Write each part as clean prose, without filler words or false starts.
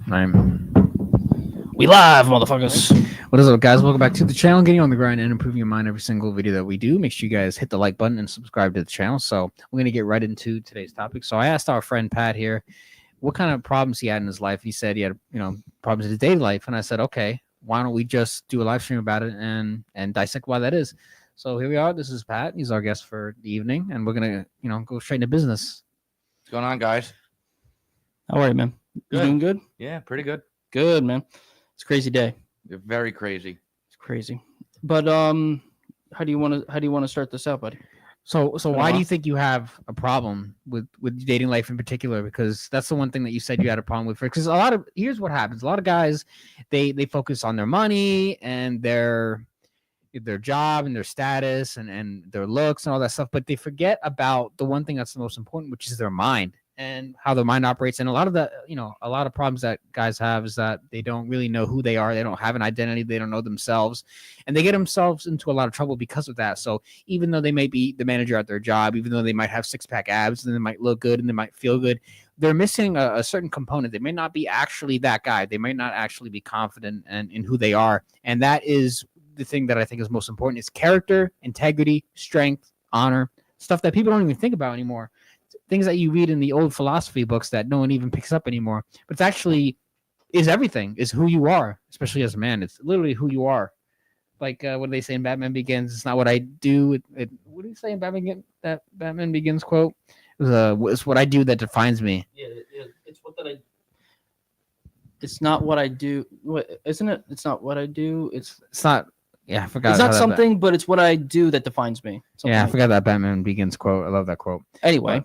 We live, motherfuckers. What is up, guys? Welcome back to the channel, getting on the grind and improving your mind every single video that we do. Make sure you guys hit the like button and subscribe to the channel. So we're going to get right into today's topic. So I asked our friend Pat here what kind of problems he had in his life. He said he had, problems in his daily life. And I said, okay, why don't we just do a live stream about it and dissect why that is. So here we are. This is Pat. He's our guest for the evening. And we're going to, go straight into business. What's going on, guys? How are you, man? You doing good? Yeah, pretty good. Good, man. It's a crazy day. Very crazy. It's crazy. But how do you want to start this out, buddy? So why do you think you have a problem with dating life in particular? Because that's the one thing that you said you had a problem with. Because here's what happens. A lot of guys, they focus on their money and their job and their status and their looks and all that stuff, but they forget about the one thing that's the most important, which is their mind and how their mind operates. And a lot of problems that guys have is that they don't really know who they are. They don't have an identity. They don't know themselves, and they get themselves into a lot of trouble because of that. So even though they may be the manager at their job, even though they might have six-pack abs and they might look good and they might feel good, they're missing a certain component. They may not be actually that guy. They might not actually be confident in who they are. And that is the thing that I think is most important, is character, integrity, strength, honor, stuff that people don't even think about anymore. Things that you read in the old philosophy books that no one even picks up anymore. But it's actually is everything, is who you are, especially as a man. It's literally who you are. Like, what do they say in Batman Begins? It's not what I do. What do you say in Batman Begins quote? It's what I do that defines me. Yeah, it's what that I. It's not what I do. What isn't it? It's not what I do. It's not. Yeah, I forgot. It's not something, but it's what I do that defines me. Yeah, I forgot that Batman Begins quote. I love that quote. Anyway.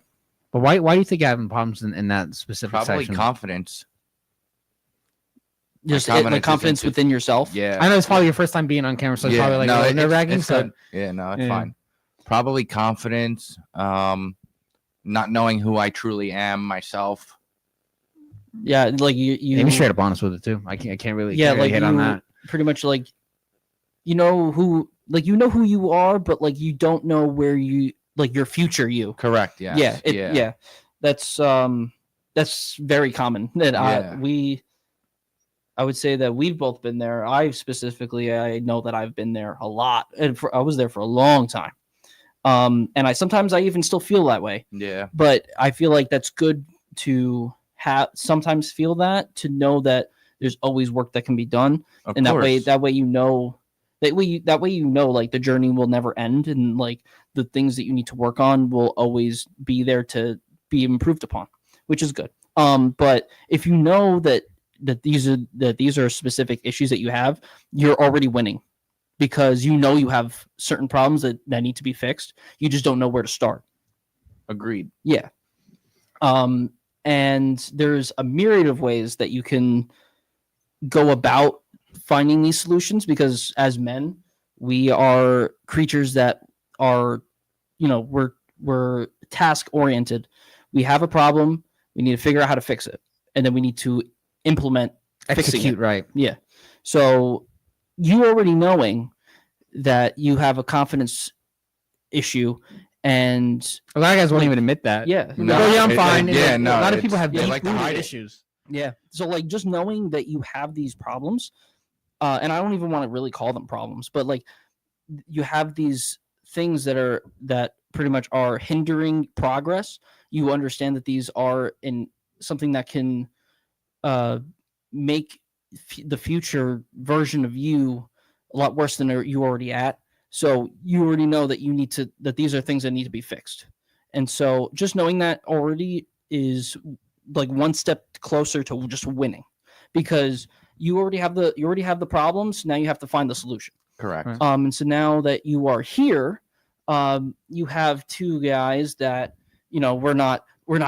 But why do you think you're having problems in that specific Probably section? Confidence. Just like confidence within yourself? Yeah. I know it's probably your first time being on camera, so it's probably like nerve-wracking. It's fine. Probably confidence, not knowing who I truly am myself. Yeah, like you be straight up honest with it too. I can't really hit on that. Pretty much like you know who you are, but like you don't know where you like your future you. Correct. Yes. Yeah. That's very common. That I would say that we've both been there. I know that I've been there a lot, and I was there for a long time. And I sometimes even still feel that way. Yeah. But I feel like that's good to sometimes feel that, to know that there's always work that can be done, and that way you know. That way you know, like, the journey will never end, and like the things that you need to work on will always be there to be improved upon, which is good. But if you know that these are specific issues that you have, you're already winning, because you know you have certain problems that need to be fixed. You just don't know where to start. Agreed. Yeah. And there's a myriad of ways that you can go about finding these solutions, because as men, we are creatures that are, we're task oriented. We have a problem, we need to figure out how to fix it, and then we need to execute right. Yeah. So you already knowing that you have a confidence issue, and a lot of guys won't even admit that. Yeah. I'm fine. A lot of people have like to hide issues. Yeah. So like just knowing that you have these problems, and I don't even want to really call them problems, but like you have these things that pretty much are hindering progress. You understand that these are in something that can make the future version of you a lot worse than you already at. So you already know that that these are things that need to be fixed. And so just knowing that already is like one step closer to just winning, because you already have the problems. Now you have to find the solution. Correct. Right. And so now that you are here, you have two guys that, we're not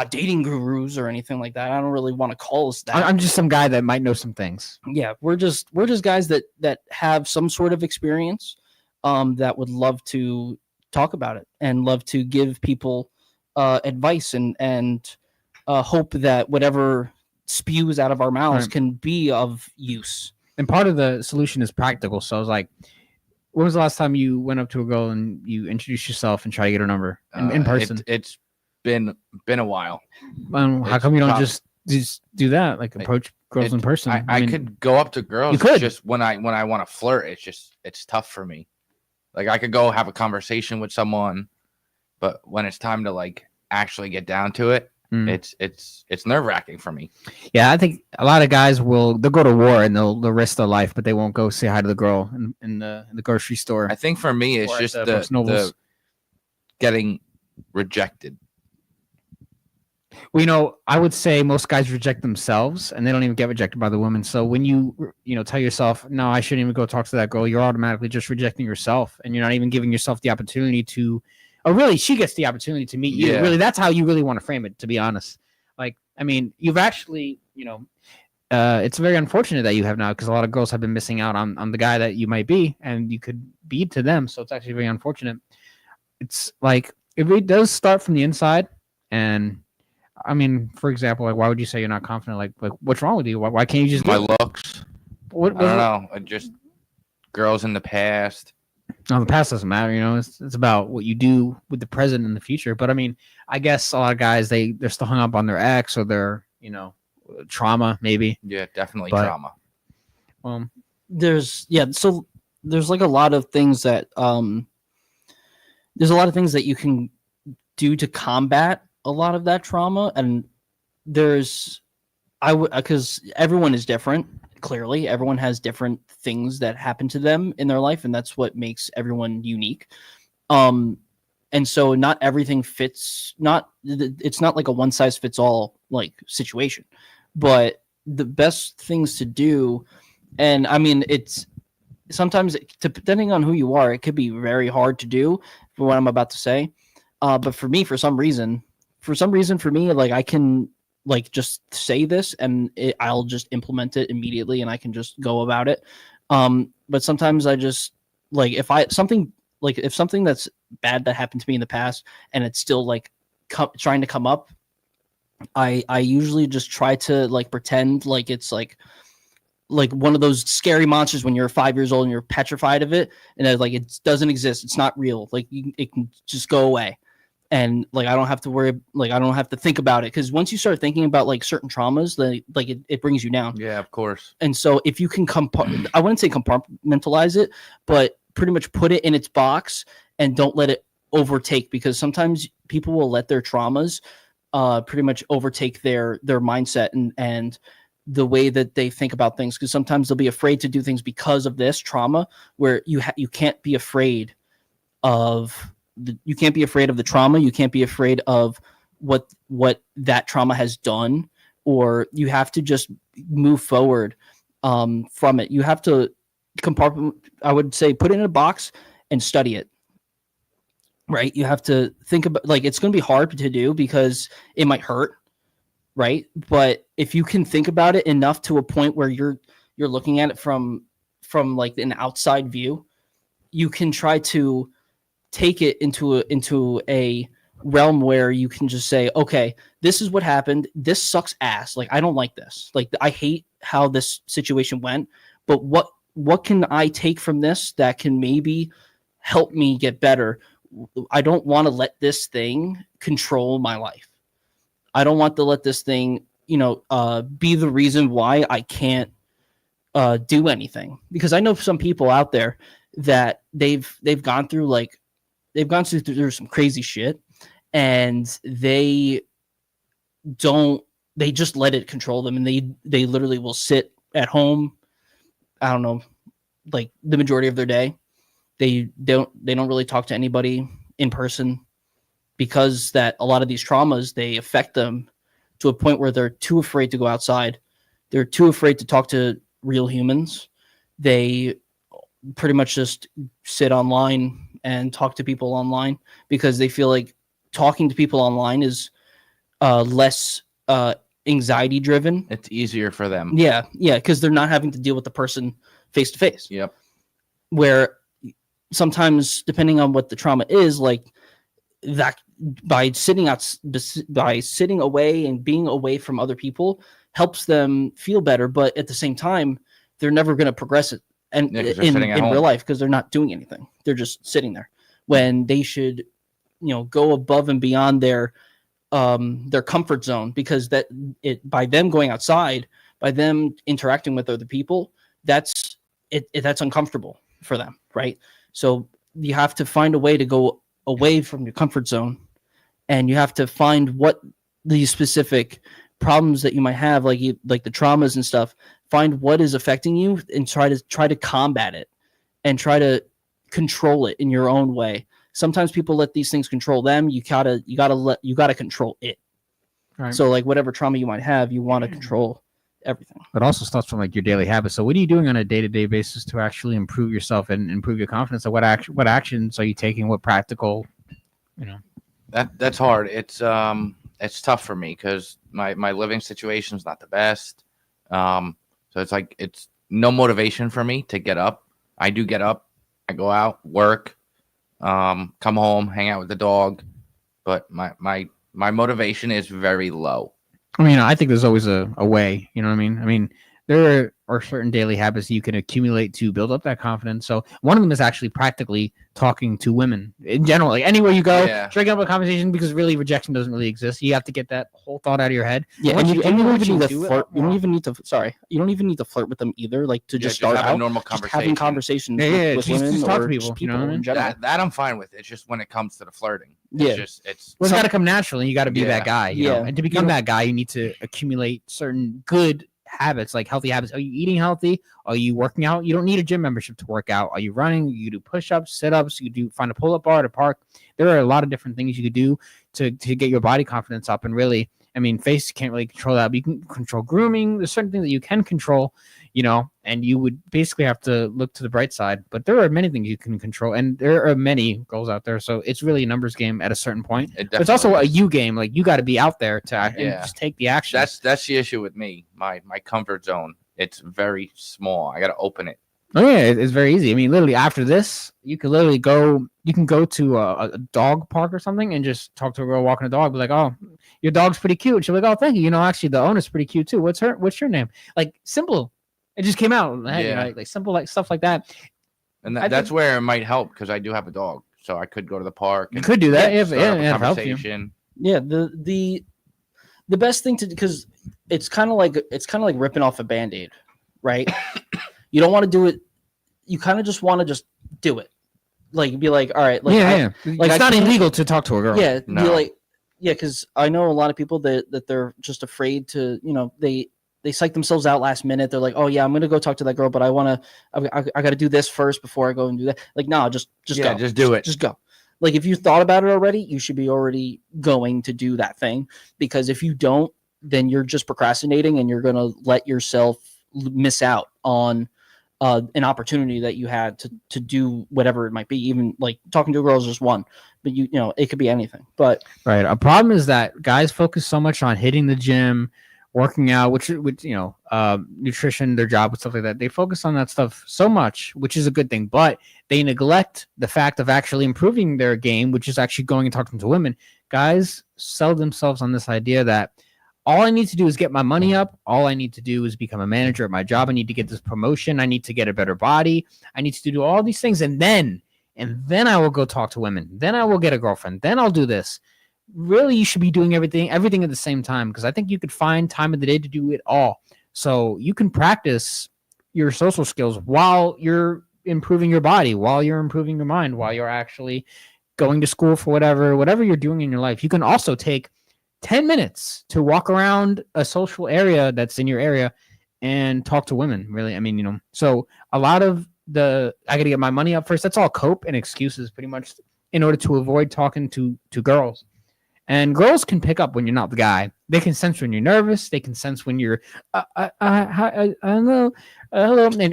dating gurus or anything like that. I don't really want to call us that. I'm just some guy that might know some things. Yeah, we're just guys that have some sort of experience, that would love to talk about it and love to give people advice and hope that whatever spews out of our mouths can be of use. And part of the solution is practical. So I was like, when was the last time you went up to a girl and you introduced yourself and try to get her number in person? It's been a while. How come you don't just do that? Like approach girls in person. I could go up to girls. You could. Just when I want to flirt, it's tough for me. Like I could go have a conversation with someone, but when it's time to like actually get down to it, it's nerve-wracking for me. Yeah, I think a lot of guys they'll go to war and they'll risk their life, but they won't go say hi to the girl in the grocery store. I think for me, it's just the getting rejected. Well, I would say most guys reject themselves and they don't even get rejected by the woman. So when you tell yourself, no, I shouldn't even go talk to that girl, you're automatically just rejecting yourself and you're not even giving yourself the opportunity to, or really she gets the opportunity to meet you. Yeah. Really, that's how you really want to frame it, to be honest. Like, I mean, you've actually, it's very unfortunate that you have now because a lot of girls have been missing out on the guy that you might be and you could be to them. So it's actually very unfortunate. It's like, if it does start from the inside and, I mean, for example, like, why would you say you're not confident? Like, what's wrong with you? Why can't you just my looks? I don't know. Just girls in the past. No, the past doesn't matter. It's about what you do with the present and the future. But I mean, I guess a lot of guys they're still hung up on their ex or their trauma, maybe. Yeah, definitely trauma. So there's like a lot of things that you can do to combat a lot of that trauma, and because everyone is different. Clearly, everyone has different things that happen to them in their life, and that's what makes everyone unique. And so not everything fits. It's not like a one size fits all like situation, but the best things to do, and I mean, it's sometimes depending on who you are, it could be very hard to do for what I'm about to say. But for me, for some reason for me, like I can like just say this and I'll just implement it immediately and I can just go about it. But sometimes I just like if something that's bad that happened to me in the past and it's still like trying to come up, I usually just try to like pretend like it's like one of those scary monsters when you're 5 years old and you're petrified of it and it's like it doesn't exist, it's not real, like it can just go away. And like I don't have to worry, like I don't have to think about it, because once you start thinking about like certain traumas, it brings you down. Yeah, of course. And so if you can I wouldn't say compartmentalize it, but pretty much put it in its box and don't let it overtake, because sometimes people will let their traumas pretty much overtake their mindset and the way that they think about things, because sometimes they'll be afraid to do things because of this trauma, where you can't be afraid of you can't be afraid of the trauma. You can't be afraid of what that trauma has done, or you have to just move forward from it. You have to I would say put it in a box and study it. Right? You have to think about, like, it's going to be hard to do because it might hurt, right? But if you can think about it enough to a point where you're looking at it from like an outside view, you can try to take it into a realm where you can just say, okay, this is what happened. This sucks ass. Like, I don't like this. Like, I hate how this situation went, but what can I take from this that can maybe help me get better? I don't want to let this thing control my life. I don't want to let this thing, be the reason why I can't do anything. Because I know some people out there that they've gone through some crazy shit, and they just let it control them, and they literally will sit at home, I don't know, like the majority of their day. They don't really talk to anybody in person, because that a lot of these traumas, they affect them to a point where they're too afraid to go outside. They're too afraid to talk to real humans. They pretty much just sit online and talk to people online, because they feel like talking to people online is less anxiety driven. It's easier for them. Yeah, because they're not having to deal with the person face to face. Yep. Where sometimes, depending on what the trauma is, like that, by sitting away and being away from other people helps them feel better, but at the same time, they're never going to progress it and in real life, because they're not doing anything. They're just sitting there when they should, go above and beyond their comfort zone, because by them going outside, by them interacting with other people, that's uncomfortable for them, right? So you have to find a way to go away from your comfort zone, and you have to find what these specific problems that you might have, like the traumas and stuff, find what is affecting you and try to combat it and try to control it in your own way. Sometimes people let these things control them. You gotta control it. Right. So like whatever trauma you might have, you want to control everything. It also starts from like your daily habits. So what are you doing on a day-to-day basis to actually improve yourself and improve your confidence? So what actions are you taking? What practical, That's hard. It's tough for me because my living situation is not the best. So it's no motivation for me to get up. I do get up, I go out, work, come home, hang out with the dog, but my motivation is very low. I mean, I think there's always a way, you know what I mean? I mean, there are certain daily habits you can accumulate to build up that confidence. So one of them is actually practically talking to women in general, like anywhere you go, striking up a conversation, because really rejection doesn't really exist. You have to get that whole thought out of your head. Yeah, and you don't even need to flirt with them either. Like to just start have out a normal conversation. having conversations with women, just talk or to people. just You know what I mean? That I'm fine with. It's just when it comes to the flirting. It's got to come naturally. You got to be that guy. You know? And to become that guy, you need to accumulate certain good habits, like healthy habits. Are you eating healthy? Are you working out? You don't need a gym membership to work out. Are you running? You do push-ups, sit-ups. You do find a pull-up bar at a park. There are a lot of different things you could do to get your body confidence up. And really, I mean, face can't really control that, but you can control grooming. There's certain things that you can control, and you would basically have to look to the bright side. But there are many things you can control, and there are many girls out there. So it's really a numbers game at a certain point. But it's also a you game. Like you got to be out there to and just take the action. That's the issue with me. My comfort zone. It's very small. I got to open it. Oh yeah, it's very easy. I mean, literally after this, you can literally go. You can go to a dog park or something and just talk to a girl walking a dog. Be like, "Oh, your dog's pretty cute." She'll be like, "Oh, thank you. Actually, the owner's pretty cute too. What's your name?" Like simple. It just came out. Like simple, like stuff like that. And that's where it might help because I do have a dog, so I could go to the park. You could do that. Yeah, conversation. Yeah, the best thing to do, because it's kind of like ripping off a Band-Aid, right? You don't want to do it. You kind of just want to just do it. Like be like, all right, like like it's not illegal to talk to a girl. Yeah, no. Because I know a lot of people that they're just afraid to, they psych themselves out last minute. They're like, oh yeah, I'm gonna go talk to that girl, but I got to do this first before I go and do that. Like, no, just go. Just do it. Just go. Like if you thought about it already, you should be already going to do that thing, because if you don't, then you're just procrastinating and you're gonna let yourself miss out on an opportunity that you had to do whatever it might be. Even like talking to a girl is just one, but it could be anything. But right, a problem is that guys focus so much on hitting the gym, working out, which nutrition, their job, and stuff like that. They focus on that stuff so much, which is a good thing, but they neglect the fact of actually improving their game, which is actually going and talking to women. Guys sell themselves on this idea that all I need to do is get my money up. All I need to do is become a manager at my job. I need to get this promotion. I need to get a better body. I need to do all these things. And then I will go talk to women. Then I will get a girlfriend. Then I'll do this. Really, you should be doing everything at the same time, because I think you could find time of the day to do it all. So you can practice your social skills while you're improving your body, while you're improving your mind, while you're actually going to school for whatever you're doing in your life. You can also take 10 minutes to walk around a social area that's in your area and talk to women. Really, I mean, so a lot of I got to get my money up first. That's all cope and excuses, pretty much, in order to avoid talking to girls. And girls can pick up when you're not the guy. They can sense when you're nervous. They can sense when you're, hello, and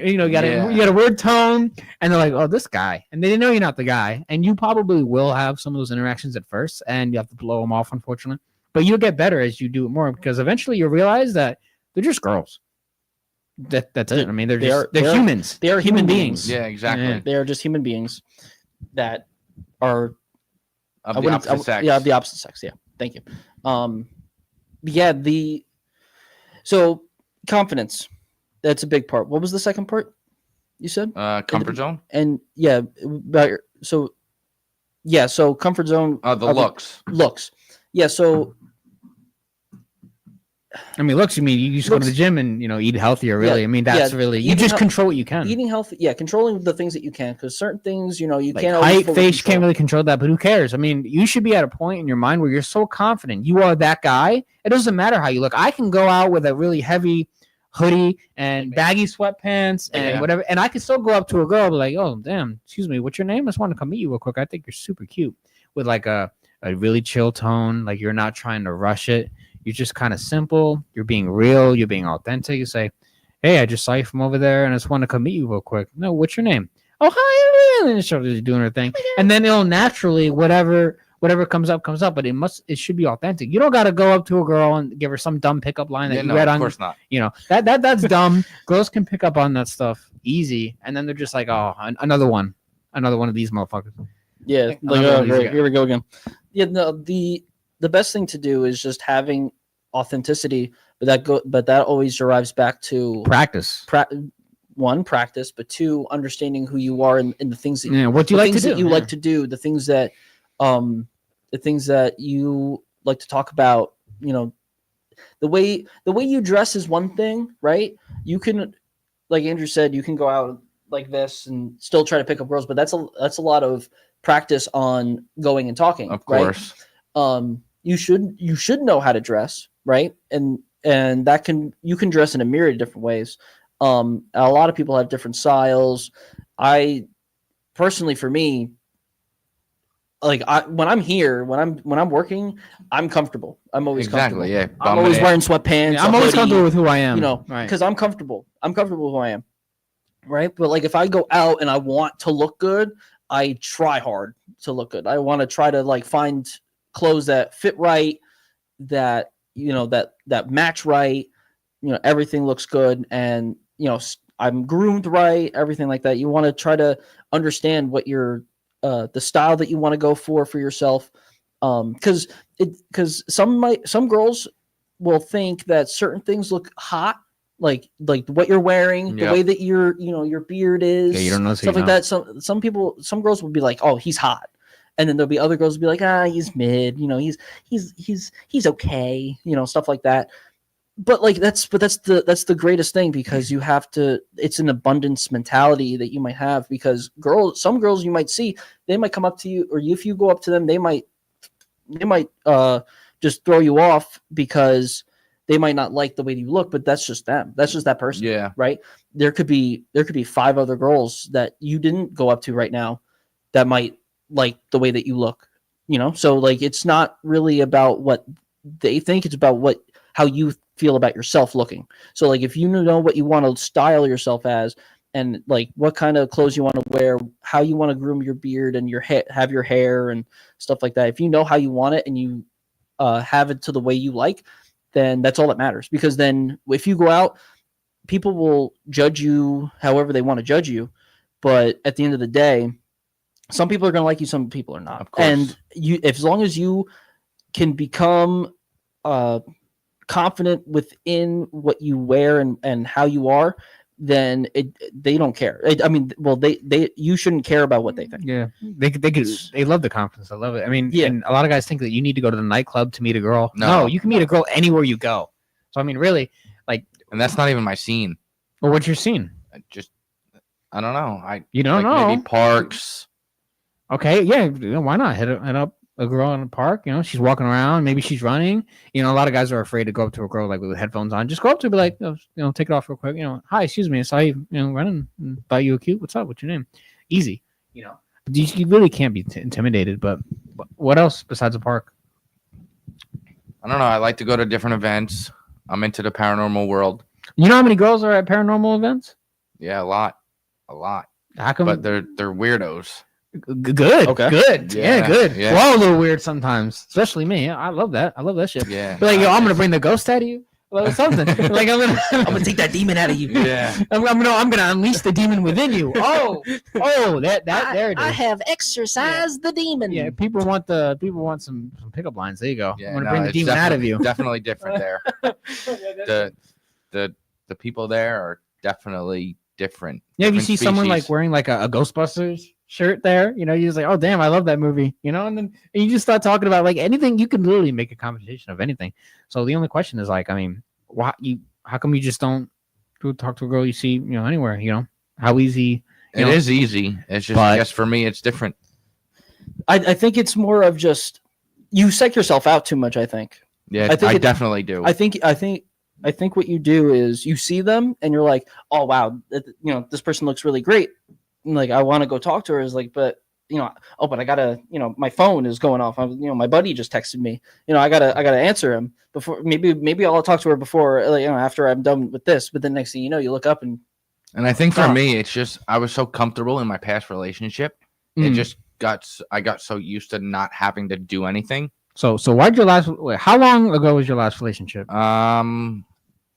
you got a weird tone, and they're like, oh, this guy, and they know you're not the guy, and you probably will have some of those interactions at first, and you have to blow them off, unfortunately. But you'll get better as you do it more, because eventually you'll realize that they're just girls. That's it. I mean, they're humans. They are human beings. Yeah, exactly. Yeah. They are just human beings that are of the opposite sex. Yeah, of the opposite sex. Yeah, thank you. So confidence, that's a big part. What was the second part you said? Comfort zone. And so comfort zone. The looks. Yeah, so I mean, looks. I mean, you just go to the gym and eat healthier. Really, I mean, that's really you just control what you can. Eating healthy, controlling the things that you can, because certain things, you like can't. Height, face, you can't really control that, but who cares? I mean, you should be at a point in your mind where you're so confident you are that guy. It doesn't matter how you look. I can go out with a really heavy hoodie and baggy sweatpants and whatever, and I can still go up to a girl and be like, "Oh, damn, excuse me, what's your name? I just want to come meet you real quick. I think you're super cute," with like a really chill tone, like you're not trying to rush it. You're just kind of simple. You're being real. You're being authentic. You say, "Hey, I just saw you from over there, and I just want to come meet you real quick." No, what's your name? Oh, hi. And she's doing her thing, and then it'll naturally whatever comes up. But it should be authentic. You don't got to go up to a girl and give her some dumb pickup line that you read on. Of course not. That's dumb. Girls can pick up on that stuff easy, and then they're just like, "Oh, another one of these motherfuckers." Yeah, like here we go again. Yeah, no, the best thing to do is just having authenticity, but that always derives back to practice. One, practice, but two, understanding who you are and the things that what do you like to do? Like to do, the things that you like to talk about. The way you dress is one thing, right? You can, like Andrew said, you can go out like this and still try to pick up girls, but that's a lot of practice on going and talking. Of course. Right? You should know how to dress, right? And you can dress in a myriad of different ways. A lot of people have different styles. I personally, for me, like when I'm working, I'm comfortable. I'm always comfortable. Yeah. I'm always wearing sweatpants. Yeah, I'm always comfortable with who I am. Because I'm comfortable. I'm comfortable with who I am. Right. But like if I go out and I want to look good, I try hard to look good. I want to try to like find clothes that fit right, that that match right. Everything looks good, and I'm groomed right, everything like that. You want to try to understand what your the style that you want to go for yourself, because some girls will think that certain things look hot, like what you're wearing, the way that your beard is, you don't know stuff like that. Some girls will be like, "Oh, he's hot," and then there'll be other girls who will be like, "He's mid, he's okay," stuff like that. But like that's the greatest thing, because you have to. It's an abundance mentality that you might have, because some girls you might see, they might come up to you, or if you go up to them, they might just throw you off because they might not like the way you look, but that's just them. That's just that person. Yeah. Right. There could be 5 other girls that you didn't go up to right now that might like the way that you look. So like it's not really about what they think; it's about how you feel about yourself looking. So like if you know what you want to style yourself as, and like what kind of clothes you want to wear, how you want to groom your beard and your have your hair and stuff like that. If you know how you want it and you have it to the way you like, then that's all that matters. Because then if you go out, people will judge you however they want to judge you. But at the end of the day, some people are going to like you, some people are not. Of course. And as long as you can become confident within what you wear and how you are, then they don't care. You shouldn't care about what they think. Yeah, they love the confidence. I love it. I mean, and a lot of guys think that you need to go to the nightclub to meet a girl. No, you can meet a girl anywhere you go. So I mean, really, like, and that's not even my scene. Well, what's your scene? I don't know. You don't know? Maybe parks. Okay, yeah, why not hit up a girl in the park? She's walking around. Maybe she's running. A lot of guys are afraid to go up to a girl like with headphones on. Just go up to her, be like, take it off real quick. Hi, excuse me, I saw you, running. Thought you were cute. What's up? What's your name? Easy. You really can't be intimidated. But what else besides a park? I don't know. I like to go to different events. I'm into the paranormal world. You know how many girls are at paranormal events? Yeah, a lot. How come? But they're weirdos. Good. Okay. Good. Yeah, good. Yeah. We're all a little weird sometimes, especially me. I love that. I love that shit. Yeah. But like, I'm gonna bring the ghost out of you, or something. Like I'm gonna take that demon out of you. Yeah. I'm gonna unleash the demon within you. That there it is. I have exorcised the demon. Yeah. People want some pickup lines. There you go. Yeah, I'm gonna bring the demon out of you. Definitely different there. The people there are definitely different. Yeah, if you see species. someone like wearing like a Ghostbusters shirt there. You know, you're just like, oh damn, I love that movie. You know, and you just start talking about like anything. You can literally make a conversation of anything. So the only question is like, I mean, how come you just don't go talk to a girl you see, you know, anywhere? You know, how easy? It is easy. It's just, I guess for me, it's different. I think it's more of just you psych yourself out too much. I think. Yeah, I definitely do. I think what you do is you see them and you're like, oh wow, you know, this person looks really great. And like I want to go talk to her. Is like, but you know, oh, but I gotta, you know, my phone is going off. You know, my buddy just texted me. You know, I gotta answer him before. Maybe I'll talk to her before, like, you know, after I'm done with this. But then next thing you know, you look up and I think for me, it's just I was so comfortable in my past relationship. It just I got so used to not having to do anything. So why'd your last? Wait, how long ago was your last relationship?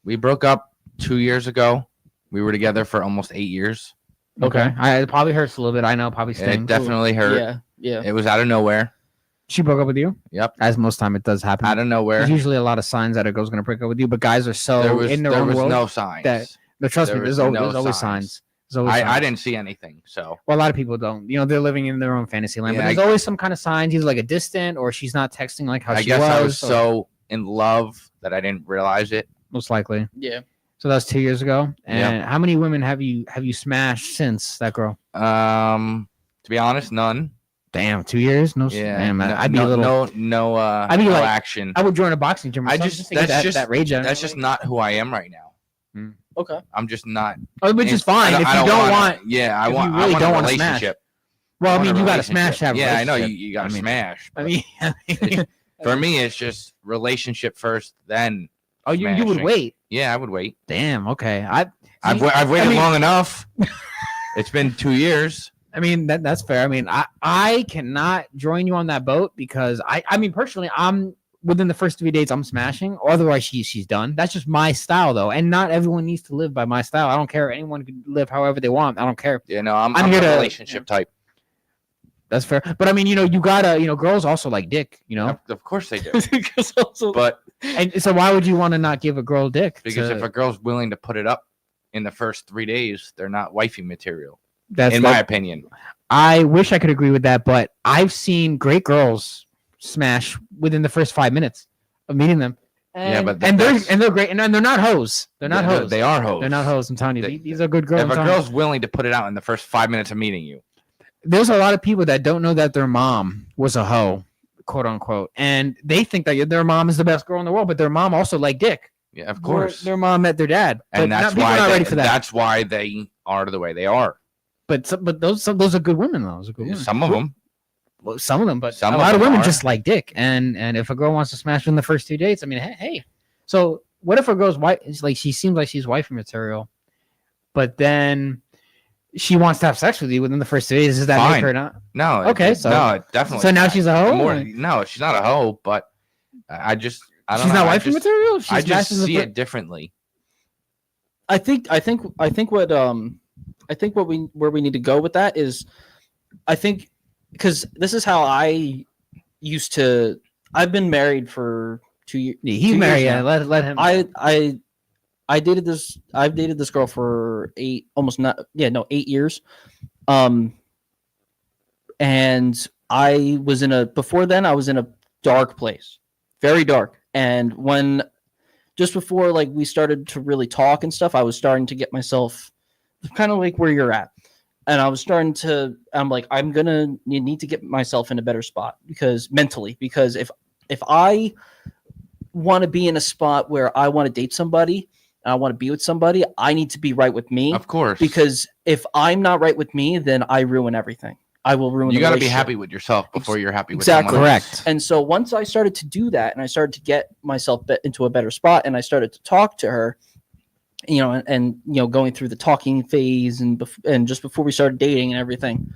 We broke up 2 years ago. We were together for almost 8 years. Okay. It probably hurts a little bit. I know, probably stings. It definitely hurt. Yeah. It was out of nowhere. She broke up with you? Yep. As most time it does happen. Out of nowhere. There's usually a lot of signs that a girl's going to break up with you, but guys are so in their own world. There was no signs. Trust me, there's always signs. I didn't see anything. So a lot of people don't. You know, they're living in their own fantasy land. But there's always some kind of signs, either like a distant or she's not texting like how she was. I was so in love that I didn't realize it. Most likely. Yeah. So that was 2 years ago. And how many women have you smashed since that girl? To be honest, none. Damn, 2 years? No. Yeah. Damn, I'd be a little no action. I would join a boxing gym. That rage. That's just not who I am right now. Okay. I'm just not. Which is fine. If you don't want. Yeah, I want a relationship. Well, I mean, you got to smash that. Yeah, I know you got to smash. I mean, for me, it's just relationship first, then. Oh, you would wait. Yeah, I would wait. Damn. Okay. I've waited long enough. It's been 2 years. I mean, that's fair. I mean, I cannot join you on that boat because I mean, personally, I'm within the first 3 dates, I'm smashing. Otherwise, she's done. That's just my style, though. And not everyone needs to live by my style. I don't care. Anyone can live however they want. I don't care. Yeah, no, I'm here a relationship type. That's fair. But I mean, you know, you gotta, you know, girls also like dick, you know? Of course they do. And so why would you want to not give a girl dick? Because if a girl's willing to put it up in the first 3 days, they're not wifey material. That's in my opinion. I wish I could agree with that, but I've seen great girls smash within the first 5 minutes of meeting them. And, they're great, and they're not hoes. They're not hoes. They are hoes. They're not hoes. I'm telling you, these are good girls. If a girl's willing to put it out in the first 5 minutes of meeting you, there's a lot of people that don't know that their mom was a hoe, quote unquote, and they think that their mom is the best girl in the world, but their mom also liked dick. Yeah, of course. Their mom met their dad, and that's why not ready for that. That's why they are the way they are. But those are good women though. Those are good women. Some of them. Well, some of them, but a lot of women just like dick. And if a girl wants to smash in the first 2 dates, I mean, hey. So what if a girl's wife? It's like she seems like she's wifey material, but then she wants to have sex with you within the first 2 days. Does that make her not? No. Okay. No, definitely. So now she's a hoe. No, she's not a hoe. But I don't know. She's not wifey material. I just see it differently. I think where we need to go with that is, I think, because this is how I used to. I've been married for 2 years. He's married. Yeah, let him. I've dated this girl for 8 years. And I was before then I was in a dark place, very dark. And just before like we started to really talk and stuff, I was starting to get myself kind of like where you're at. And I'm like, I'm need to get myself in a better spot because if I want to be in a spot where I want to date somebody and I want to be with somebody, I need to be right with me. Of course. Because if I'm not right with me, then I ruin everything. I will ruin. You got to be happy with yourself before you're happy with someone else. Correct. And so once I started to do that and I started to get myself into a better spot and I started to talk to her, you know, and you know, going through the talking phase and just before we started dating and everything.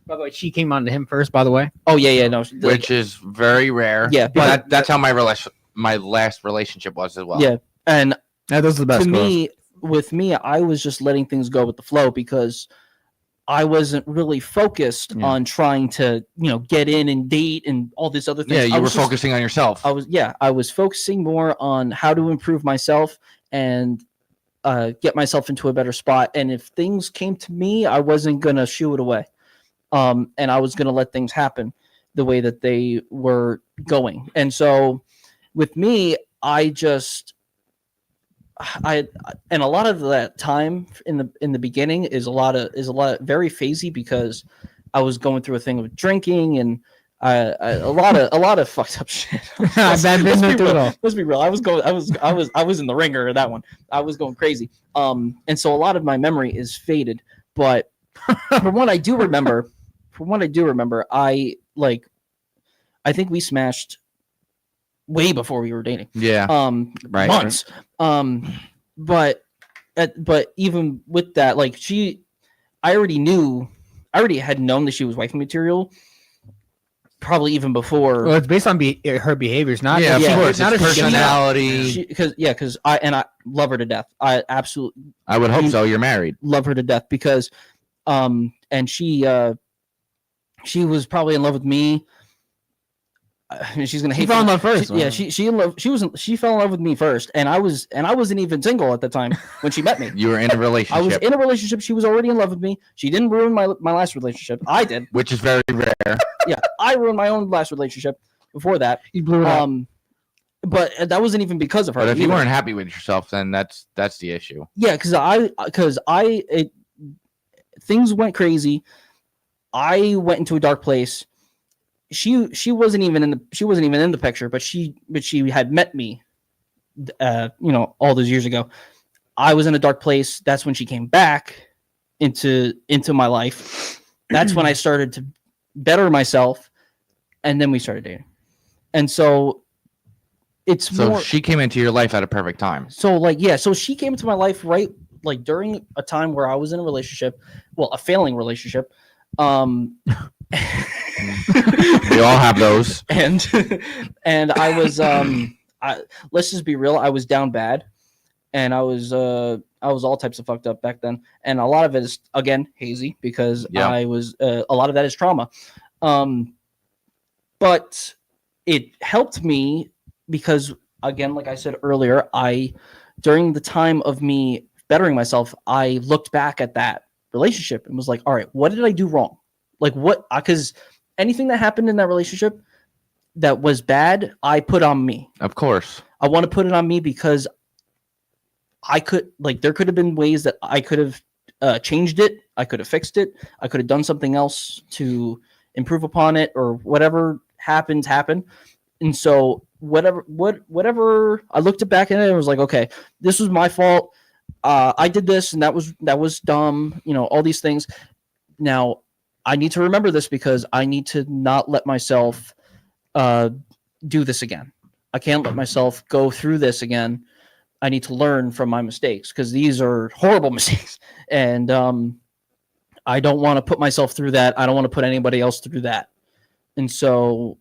By the way, she came on to him first, by the way. Oh yeah, no. Which is very rare. Yeah, but that's how my last relationship was as well. Yeah, and those are the best. With me, I was just letting things go with the flow because I wasn't really focused on trying to, you know, get in and date and all these other things. Yeah, you were focusing on yourself. I was focusing more on how to improve myself and get myself into a better spot. And if things came to me, I wasn't gonna shoo it away. and I was going to let things happen the way that they were going. And so with me, and a lot of that time in the beginning is a lot very phasey, because I was going through a thing of drinking and a lot of fucked up shit. Let's be real. I was in the ringer of that one. I was going crazy. And so a lot of my memory is faded, but from what I do remember, I think we smashed way before we were dating. Yeah. Right. Months. But even with that, like I already had known that she was wifey material, probably even before. Well, it's based on her behaviors, not of course, not it's personality. Because I love her to death. I absolutely. I would hope so. You're married. Love her to death because, and she was probably in love with me. She's gonna hate. She fell in love first. She fell in love with me first, and I wasn't even single at the time when she met me. You were in a relationship. I was in a relationship. She was already in love with me. She didn't ruin my last relationship. I did, which is very rare. Yeah, I ruined my own last relationship before that. You blew it up. But that wasn't even because of her. But if you weren't happy with yourself, then that's the issue. Yeah, because things went crazy. I went into a dark place. She wasn't even in the picture, but she had met me, all those years ago. I was in a dark place. That's when she came back into my life. That's when I started to better myself, and then we started dating. And so she came into your life at a perfect time. So she came into my life right during a time where I was in a relationship, a failing relationship. We all have those. And I was let's just be real, I was down bad, and I was all types of fucked up back then, and a lot of it is again hazy because I was a lot of that is trauma. But it helped me because, again, like I said earlier, during the time of me bettering myself, I looked back at that relationship and was like, all right, what did I do wrong? Because anything that happened in that relationship that was bad, I put on me. Of course. I want to put it on me because there could have been ways that I could have changed it. I could have fixed it. I could have done something else to improve upon it, or whatever happened. And so whatever I looked back at it and was like, okay, this was my fault. I did this and that was dumb. All these things. Now I need to remember this because I need to not let myself do this again. I can't let myself go through this again. I need to learn from my mistakes because these are horrible mistakes. And I don't want to put myself through that. I don't want to put anybody else through that. And so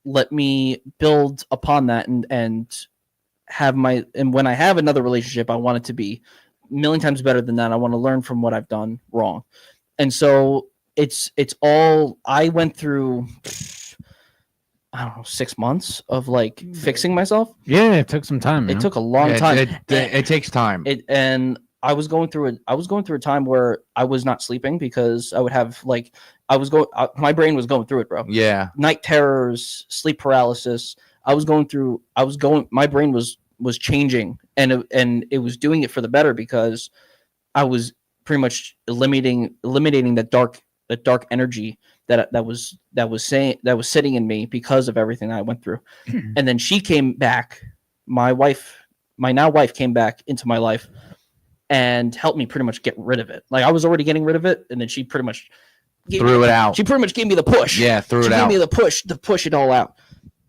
let me build upon that and when I have another relationship, I want it to be a million times better than that. I want to learn from what I've done wrong. And so it's all I went through. I don't know, 6 months of fixing myself. Yeah, it took some time. It took a long time. It takes time. And I was going through a time where I was not sleeping because I would have my brain was going through it, bro. Yeah. Night terrors, sleep paralysis. My brain was changing, and it was doing it for the better because I was pretty much eliminating that dark energy that was sitting in me because of everything that I went through. And then she came back, my now wife came back into my life and helped me pretty much get rid of it. I was already getting rid of it, and then she pretty much threw it out. She pretty much gave me the push. Yeah, she gave me the push to push it all out.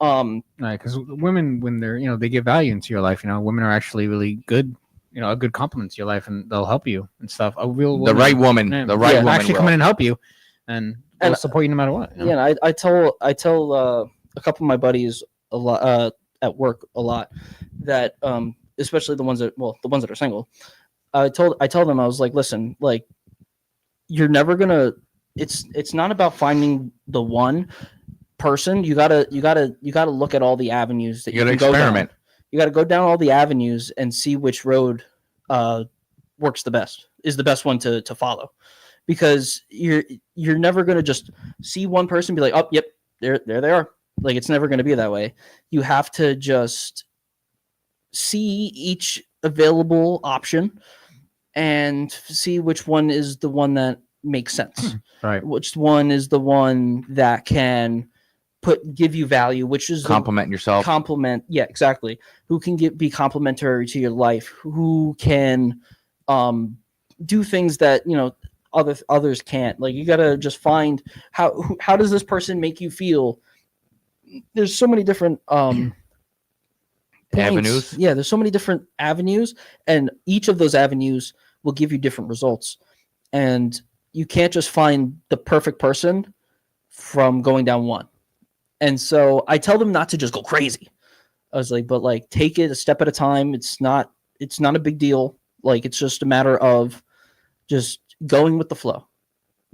Right, because women, when they're they give value into your life, women are actually really good, a good compliment to your life, and they'll help you and stuff. A real woman, the right woman woman actually come in and help you, and they'll support you no matter what. Yeah, I tell a couple of my buddies a lot at work a lot that especially the ones that are single. I tell them, I was like, listen, you're never gonna. It's not about finding the one person. You gotta look at all the avenues that you can experiment. Go down. You gotta go down all the avenues and see which road works the best, is the best one to follow. because you're never going to just see one person and be like, oh, yep, there they are. Like, it's never going to be that way. You have to just see each available option and see which one is the one that makes sense. Right. Which one is the one that can give you value, which is Compliment yourself. Yeah, exactly. Who can be complementary to your life? Who can do things that, you know, others can't. Like, you got to just find how does this person make you feel? There's so many different avenues. Yeah, there's so many different avenues, and each of those avenues will give you different results. And you can't just find the perfect person from going down one. And so I tell them not to just go crazy. I was like, but like, take it a step at a time. It's not a big deal. Like, it's just a matter of just going with the flow,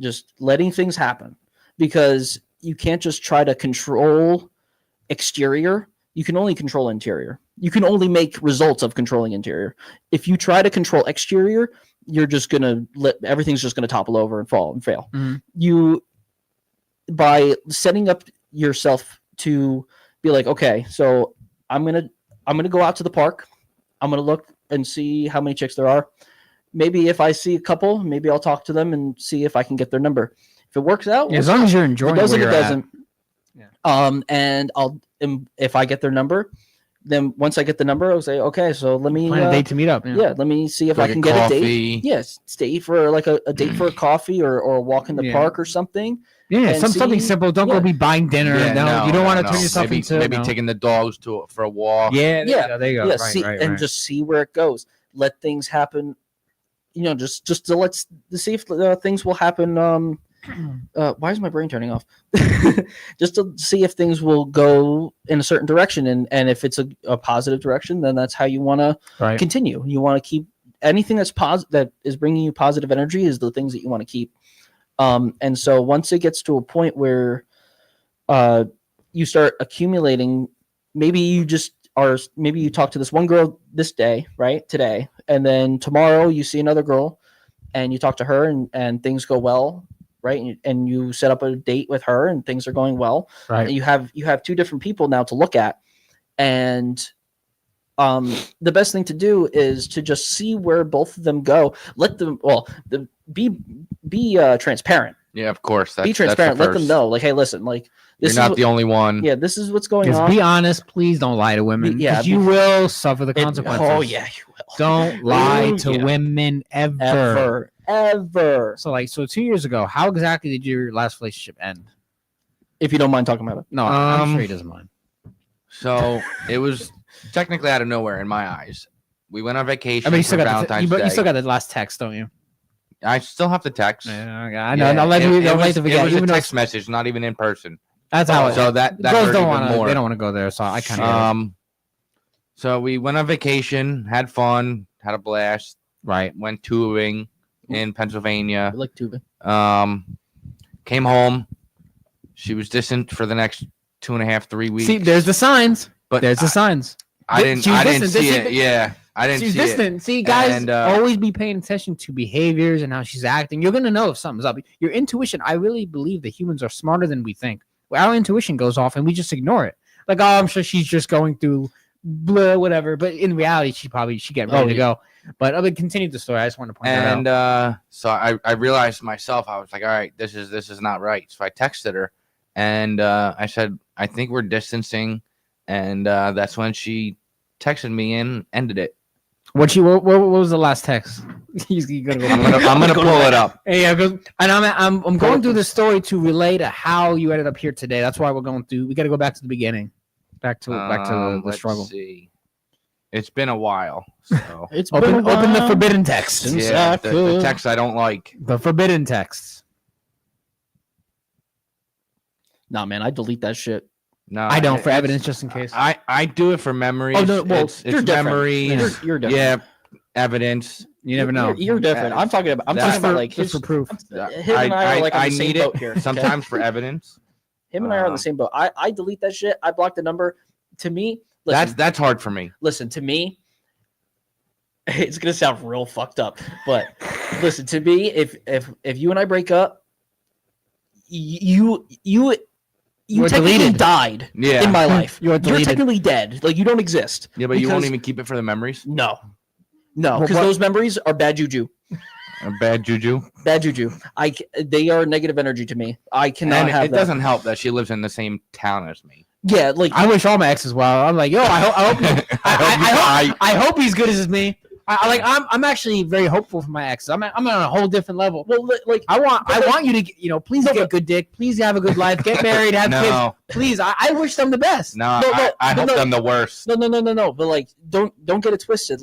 just letting things happen, because you can't just try to control exterior. You can only control interior. You can only make results of controlling interior. If you try to control exterior, you're just going to everything's just going to topple over and fall and fail. Mm-hmm. By setting up yourself to be like, okay, so I'm going to go out to the park. I'm going to look and see how many chicks there are. Maybe if I see a couple, maybe I'll talk to them and see if I can get their number. If it works out, as long as you're enjoying it, it doesn't. Yeah. And if I get their number, then once I get the number, I'll say, okay, so let me plan a date to meet up. Yeah, let me see if I can get a date. Yes, stay for like a date for a coffee or a walk in the park or something. Yeah, something simple. Don't go be buying dinner. Yeah, you don't want to turn yourself into maybe taking the dogs for a walk. Yeah, there you go. Yeah, right. Just see where it goes. Let things happen. You know, just to see if things will happen. Why is my brain turning off? Just to see if things will go in a certain direction, and if it's a positive direction, then that's how you want to continue. You want to keep anything that's that is bringing you positive energy is the things that you want to keep. And so once it gets to a point where you start accumulating, maybe you talk to this one girl this day, right, today, and then tomorrow you see another girl and you talk to her and things go well, right, and you set up a date with her and things are going well, right. And you have two different people now to look at, and the best thing to do is to just see where both of them go. Let them be transparent. Yeah, of course. Be transparent. Let them know, like, hey, listen, like, you're not the only one. Yeah, this is what's going on. Be honest. Please don't lie to women. Yeah, you will suffer the consequences. Oh yeah, you will. Don't lie to women ever. So 2 years ago, how exactly did your last relationship end? If you don't mind talking about it. No, I'm sure he doesn't mind. So it was technically out of nowhere in my eyes. We went on vacation. I mean, for Valentine's Day. You still got the last text, don't you? I still have the text. Yeah, I know. I'll let you forget. It was a text message, not even in person. That's how. So that girls don't want to. They don't want to go there. So I kind of. So we went on vacation, had fun, had a blast. Right. Went tubing in Pennsylvania. I like tubing. Came home. She was distant for the next 2.5, 3 weeks. See, there's the signs. But there's the signs. I didn't see it. Yeah. I didn't she's see distant. it. See, guys, always be paying attention to behaviors and how she's acting. You're gonna know if something's up. Your intuition. I really believe that humans are smarter than we think. Our intuition goes off and we just ignore it. Like, oh, I'm sure she's just going through blah, whatever. But in reality, she getting ready to go. But I would continue the story. I just want to point that out. And so I realized myself. I was like, all right, this is not right. So I texted her, and I said, I think we're distancing, and that's when she texted me and ended it. What was the last text? I'm gonna pull it up. Yeah, and I'm going through the story to relate to how you ended up here today. That's why we're going through. We got to go back to the beginning, back to the struggle. Let's see. It's been a while. So open the forbidden text. Yeah, the text I don't like. The forbidden texts. Nah, man, I delete that shit. No, I don't, for evidence, just in case. I do it for memories. Oh no, well, it's memories. You're different. Yeah, evidence. You never know. You're different. I'm talking about like just for proof. Him and I are like on the same boat here. Sometimes for evidence. Him and I are on the same boat. I delete that shit. I block the number. To me, that's hard for me. Listen to me. it's gonna sound real fucked up, but listen to me. If you and I break up, you technically deleted. Died Yeah. in my life. You're deleted. technically dead. Like you don't exist. Yeah, but you won't Because- even keep it for the memories. No, Well, because what- those memories are bad juju. Bad juju. Bad juju. They are negative energy to me. I cannot And have it that. doesn't help that she lives in the same town as me. Yeah, like I wish all my exes well. I'm like, yo, I hope he's good as me. I'm actually very hopeful for my exes. I'm on a whole different level. well, like I want you to, please No, get good dick. Please have a good life. Get married. Have kids. No, Please, I wish them the best. no, No, I hope no. them the worst. no. But like, don't get it twisted.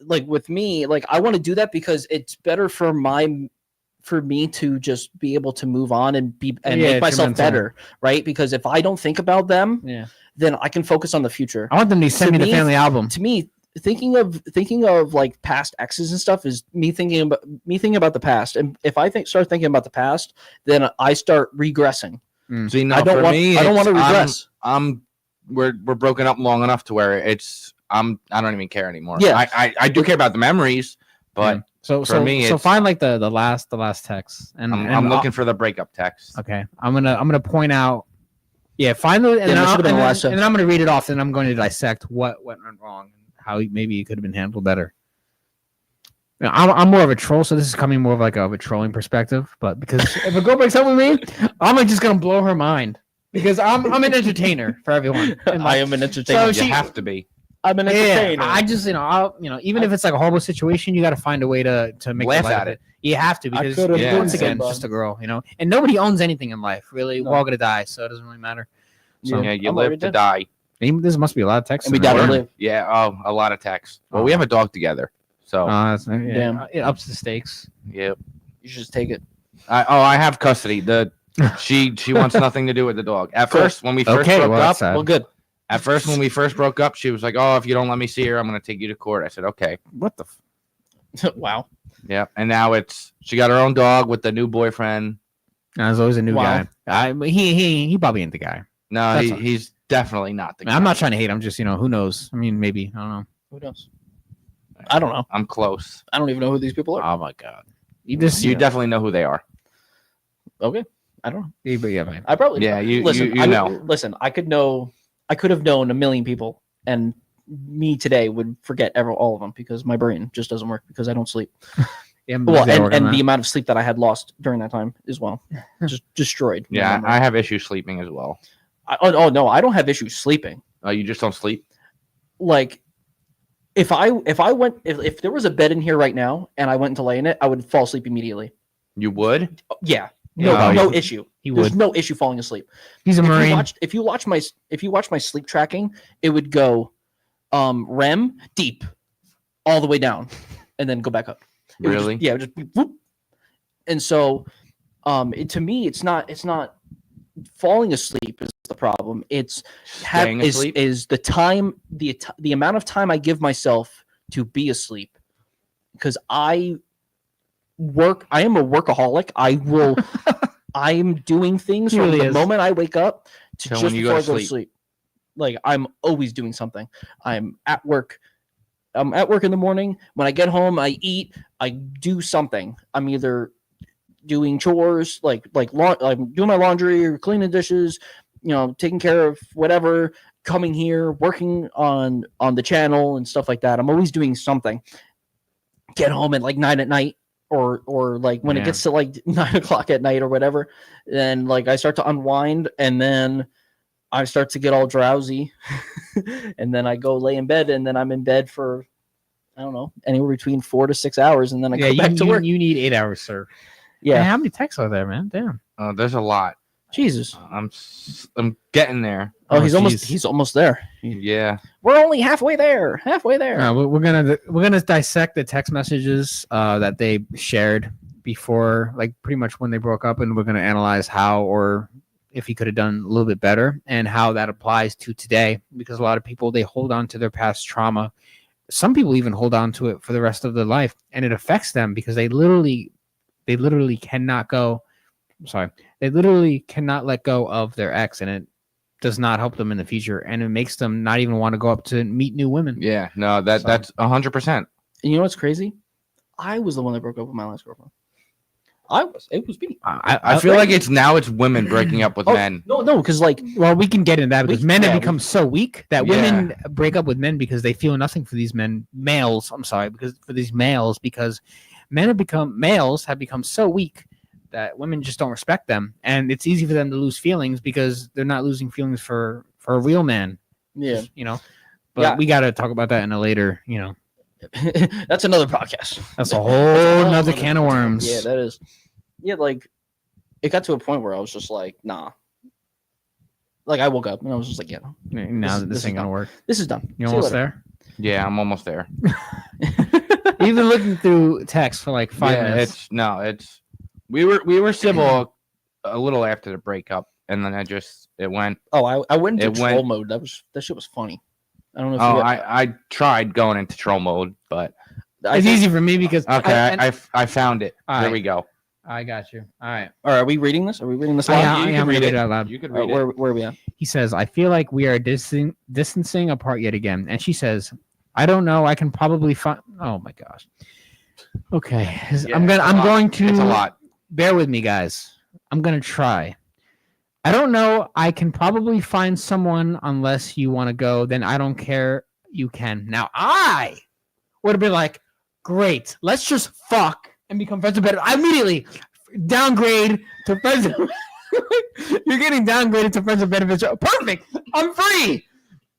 Like with me, like I want to do that because it's better for me to just be able to move on and Yeah, make it's myself mental. better, right? Because if I don't think about them, Yeah, then I can focus on the future. I want them to send me the me- family album. To me, thinking of like past exes and stuff is me thinking about the past. And if I start thinking about the past, then I start regressing. See, no, I don't for want me, I don't want to it's- regress. we're broken up long enough to where I don't even care anymore. Yeah. I do care about the memories, but So for me, it's- find like the last text, and I'm looking for the breakup text. Okay, I'm gonna point out. Yeah, find the and, Yeah, then, that I'll- should've been and the then- last and then I'm gonna read it off, and I'm going to dissect what went wrong and how maybe it could have been handled better. You know, I'm more of a troll, so this is coming more of like a trolling perspective. But because if a girl breaks up with me, I'm like just gonna blow her mind because I'm an entertainer for everyone. And I like, am an entertainer. So You she- have to be. I'm an yeah, entertainer. I just even if it's like a horrible situation, you got to find a way to make Laugh light at of it. You have to because could've Yeah. once been again, it's somebody. just a girl, and nobody owns anything in life. Really, No. we're all gonna die, so it doesn't really matter. So Yeah, you I'm live already to dead. die. this must be a lot of text. and we in there. died to live. Yeah. Oh, a lot of texts. Well, we have a dog together, so That's, Damn. It ups the stakes. yeah. You should just take it. I have custody. She wants nothing to do with the dog. At Cool. first, when we first Okay, broke well, up, that's sad. Well, good. at first when we first broke up, she was like, "Oh, if you don't let me see her, I'm gonna take you to court." I said, "Okay." What the? Wow. Yeah. And now she got her own dog with the new boyfriend. There's always a new Wow. guy. He probably ain't the guy. No, That's all. he's definitely not the I mean, I'm guy. not trying to hate. I'm just who knows? I mean, maybe I don't know. Who knows? I don't know. I'm close. I don't even know who these people are. Oh my god. You just You definitely know who they are. Okay. I don't know. yeah, man. I probably Yeah, you listen. you know. Listen, I could have known a million people, and me today would forget all of them because my brain just doesn't work because I don't sleep. Yeah, Well, and the amount of sleep that I had lost during that time as well, just destroyed. my Yeah, memory. I have issues sleeping as well. Oh no, I don't have issues sleeping. You just don't sleep. Like, if there was a bed in here right now and I went to lay in it, I would fall asleep immediately. You would? Yeah, Yeah, no you- issue. he There's would. no issue falling asleep. He's a marine. If you watch my sleep tracking, it would go REM deep all the way down and then go back up. It would just- Really? yeah, it would just be whoop. And so to me it's not falling asleep is the problem. It's Staying asleep? is the time the amount of time I give myself to be asleep, because I am a workaholic. I'm doing things He from really the is. moment I wake up to Till just when you before go I to go to sleep. sleep. Like I'm always doing something. I'm at work. I'm at work in the morning. When I get home, I eat. I do something. I'm either doing chores, I'm doing my laundry or cleaning dishes, taking care of whatever, coming here, working on the channel and stuff like that. I'm always doing something. Get home at like 9 at night, or like when it Yeah. gets to like 9 o'clock at night or whatever, then like I start to unwind, and then I start to get all drowsy, and then I go lay in bed, and then I'm in bed for, I don't know, anywhere between 4 to 6 hours, and then I go back to work. You need 8 hours, sir. Yeah, Man, how many texts are there, man? Damn. There's a lot. Jesus. I'm getting there. Oh, Oh, he's geez. almost there. Yeah. We're only halfway there. We're gonna dissect the text messages that they shared before, like pretty much when they broke up, and we're gonna analyze how or if he could have done a little bit better and how that applies to today. Because a lot of people, they hold on to their past trauma. Some people even hold on to it for the rest of their life, and it affects them because they literally cannot go. They literally cannot let go of their ex, and does not help them in the future, and it makes them not even want to go up to meet new women. Yeah, no, that's 100%. And you know what's crazy? I was the one that broke up with my last girlfriend. It was me. I feel like it's women breaking up with men. No, because well, we can get into that because men have yeah, become so weak that women break up with men because they feel nothing for these males. I'm sorry, because males have become so weak that women just don't respect them, and it's easy for them to lose feelings because they're not losing feelings for a real man. Yeah, But we got to talk about that in a later, That's another podcast. That's a whole nother can of worms. Yeah, that is. Yeah, it got to a point where I was just like, nah. I woke up and I was just like, yeah. Now this ain't gonna work. This is done. You almost there? Yeah, I'm almost there. You've been looking through text for 5 minutes. We were civil a little after the breakup, and then it went. Oh, I went into troll mode. That shit was funny. I don't know. I tried going into troll mode, but it's easy for me because I found it. There we go. I got you. All right. Are we reading this? Are we reading this? Yeah, I'm read it out loud. You can read it. Where are we at? He says, "I feel like we are distancing apart yet again." And she says, "I don't know. I can probably find." Oh my gosh. Okay, yeah, I'm going to. It's a lot. Bear with me, guys. I'm gonna try. I don't know. I can probably find someone unless you want to go. Then I don't care. You can. Now I would have been like, great. Let's just fuck and become friends with better. I immediately downgrade to friends. You're getting downgraded to friends with benefits. Perfect. I'm free.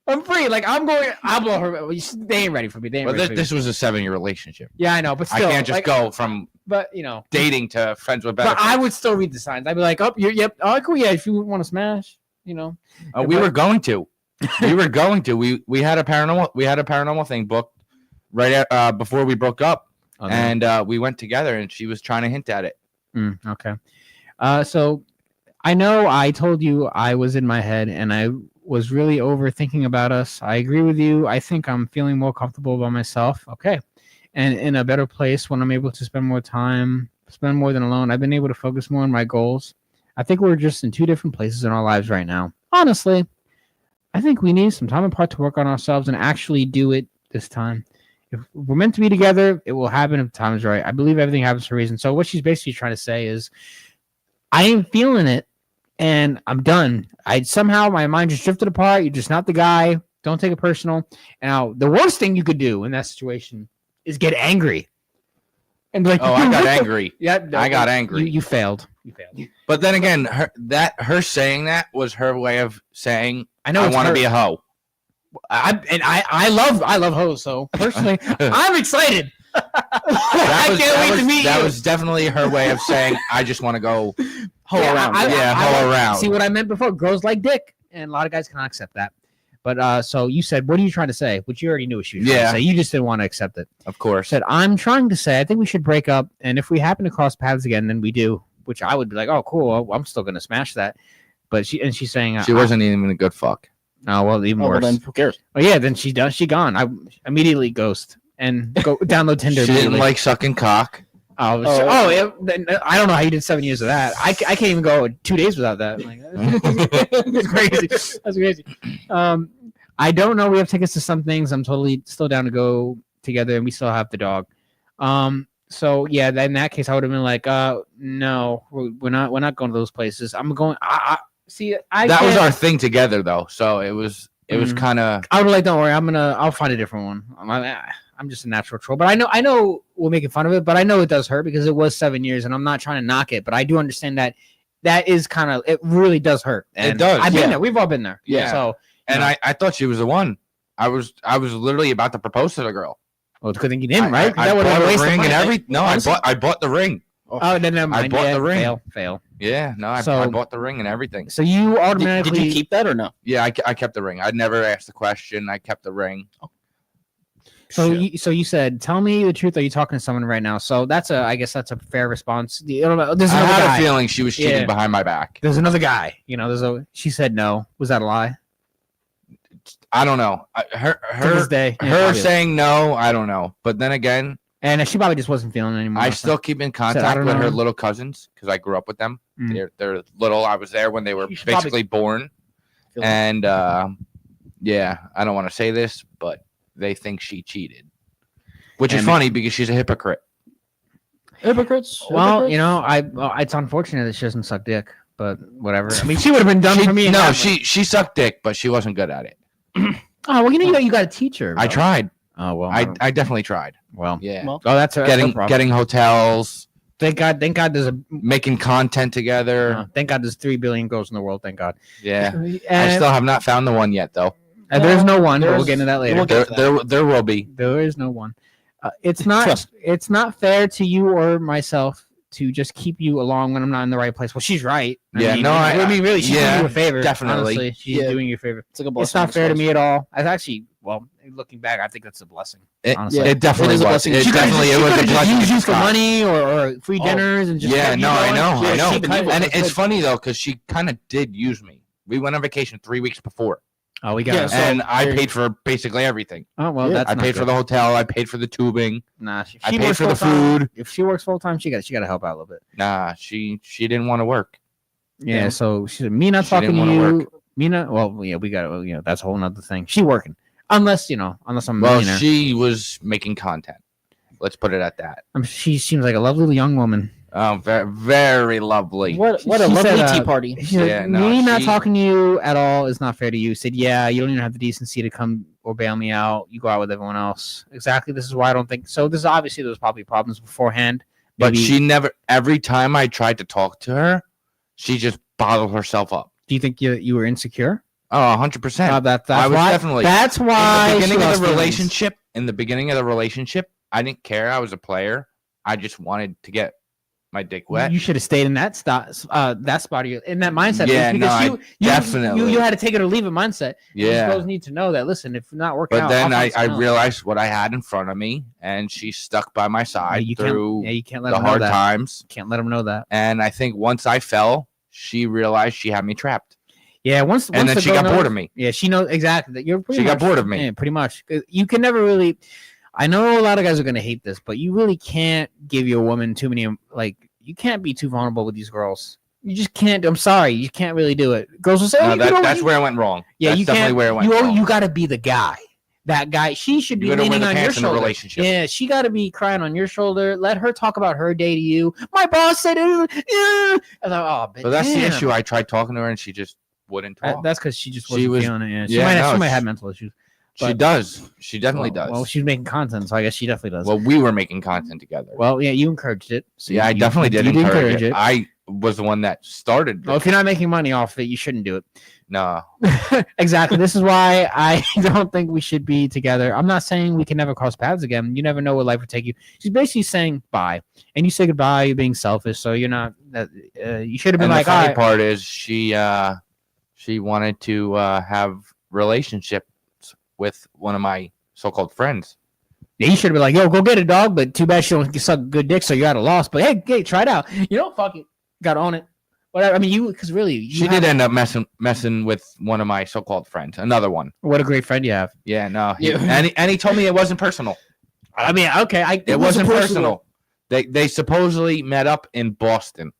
I'll blow her. They ain't ready for me. This was a 7-year relationship. Yeah, I know, but still, I can't just go from. But dating to friends with benefits. But I would still read the signs. I'd be like, oh, yep, oh, cool, yeah. If you want to smash, we were going to. We had a paranormal thing booked right before we broke up, and we went together, and she was trying to hint at it. Okay. So I know I told you I was in my head, and I was really overthinking about us. I agree with you. I think I'm feeling more comfortable by myself. Okay. And in a better place when I'm able to spend more time, spend more than alone. I've been able to focus more on my goals. I think we're just in two different places in our lives right now. Honestly, I think we need some time apart to work on ourselves and actually do it this time. If we're meant to be together, it will happen if the time is right. I believe everything happens for a reason. So what she's basically trying to say is, I ain't feeling it, and I'm done. Somehow my mind just drifted apart. You're just not the guy. Don't take it personal. Now, the worst thing you could do in that situation is get angry and be like, I got angry. Yeah, I got angry. You failed. But then again, her saying that was her way of saying, I want to be a hoe. I love hoes. So personally, I'm excited. I can't wait to meet you. That was definitely her way of saying, I just want to go hoe around. Hoe around. See what I meant before? Girls like dick, and a lot of guys cannot accept that. But so you said, what are you trying to say? Which you already knew what she was trying to say. You just didn't want to accept it. Of course. Said, I'm trying to say, I think we should break up. And if we happen to cross paths again, then we do. Which I would be like, oh, cool. I'm still going to smash that. But she's saying. She wasn't even a good fuck. Oh, well, even worse. Well, then who cares? Oh, yeah, then she gone. I immediately ghost and go download Tinder. She didn't like sucking cock. Yeah, I don't know how you did 7 years of that. I can't even go 2 days without that. It's crazy. That's crazy. I don't know. We have tickets to some things. I'm totally still down to go together, and we still have the dog. So yeah, in that case, I would have been like, no, we're not going to those places. I'm going. That was our thing together, though. So it was kind of. I would like, don't worry, I'll find a different one. I'm just a natural troll, but I know we're making fun of it, but I know it does hurt because it was 7 years, and I'm not trying to knock it, but I do understand that is kind of, it really does hurt. And it does. I've been there. We've all been there. Yeah. So, I thought she was the one. I was literally about to propose to the girl. Well, it's a good thing you didn't, right? I bought a ring and everything. No, I bought the ring. Oh, no, never mind. I bought the ring. Fail. Yeah, no, I bought the ring and everything. So you automatically... Did you keep that or no? Yeah, I kept the ring. I never asked the question. I kept the ring. Oh. So you said, tell me the truth. Are you talking to someone right now? So I guess that's a fair response. I had a feeling she was cheating behind my back. There's another guy. She said no. Was that a lie? I don't know. Her saying no, I don't know. But then again, and she probably just wasn't feeling it anymore. I still keep in contact with her little cousins because I grew up with them. They're little. I was there when they were basically born. And yeah, I don't want to say this, but they think she cheated, which is funny because she's a hypocrite. Hypocrites. Well, you know, it's unfortunate that she doesn't suck dick, but whatever. I mean, she would have been done for me. No, she sucked dick, but she wasn't good at it. Oh well, you got to teach her. Bro. I tried. Oh well, I definitely tried. Well, yeah. Well, that's getting hotels. Thank God there's making content together. Thank God there's 3 billion girls in the world. Thank God. Yeah, I still have not found the one yet, though. There's no one. We'll get into that later. There will be. There is no one. It's not fair to you or myself to just keep you along when I'm not in the right place. Well, she's right. I mean, really, she's doing you a favor. Definitely, honestly, she's doing you a favor. It's like a blessing. It's not fair to me at all. I actually, well, looking back, I think that's a blessing. Honestly, it definitely was. It definitely was a blessing. Use you for money or free dinners and just I know. And it's funny though because she kind of did use me. We went on vacation 3 weeks before. Oh, we got and I paid for basically everything. Oh well, I paid for the hotel. I paid for the tubing. Nah, I paid for the food. If she works full time, she got to help out a little bit. Nah, she didn't want to work. Yeah, so she said, me not talking to you. Mina, well, yeah, we got that's a whole nother thing. She working, unless I'm a millionaire. She was making content. Let's put it at that. She seems like a lovely young woman. Oh, very, very lovely. What a lovely tea party. Me not talking to you at all is not fair to you. Said, yeah, you don't even have the decency to come or bail me out. You go out with everyone else. Exactly. This is why I don't think so. This is obviously there's probably problems beforehand. But she never. Every time I tried to talk to her, she just bottled herself up. Do you think you were insecure? Oh, 100%. That's I was why, definitely. That's why. In the beginning of the relationship, I didn't care. I was a player. I just wanted to get my dick wet. You should have stayed in that spot. That spot in that mindset. Yeah, no, definitely. You had to take it or leave it mindset. Yeah, girls need to know that. Listen, if not working out, but then I realized what I had in front of me, and she stuck by my side through you can't let the hard times. Can't let them know that. And I think once I fell, she realized she had me trapped. Yeah, once and then she got bored of me. Yeah, she knows exactly that you're. She got bored of me. Yeah, pretty much. You can never really. I know a lot of guys are gonna hate this, but you really can't give your woman too many You can't be too vulnerable with these girls. You just can't. I'm sorry, you can't really do it. Girls will say, that's where I went wrong. Yeah, that's definitely where I went wrong. You got to be the guy. That guy, she should be leaning on your shoulder. Relationship. Yeah, she got to be crying on your shoulder. Let her talk about her day to you. My boss said, yeah. I thought, but that's the issue. I tried talking to her and she just wouldn't talk. That's because she just wasn't feeling it. Yeah. She might have mental issues. She does. She definitely does. Well, she's making content, so I guess she definitely does. Well, we were making content together. Well, yeah, you encouraged it. So I definitely did encourage it. I was the one that started. Well, if you're not making money off it, you shouldn't do it. No. Exactly. This is why I don't think we should be together. I'm not saying we can never cross paths again. You never know where life would take you. She's basically saying bye. And you say goodbye, you're being selfish, so you're not you should have been like, the funny part is she wanted to have relationship with one of my so-called friends. Yeah, you should have been like, yo, go get a dog, but too bad she don't suck good dick, so you're at a loss. But hey, try it out. You know, fuck it. Got on it. Whatever. I mean, because really, she did end up messing with one of my so-called friends. Another one. What a great friend you have. Yeah, no. And he told me it wasn't personal. I mean, okay. It wasn't personal. They supposedly met up in Boston.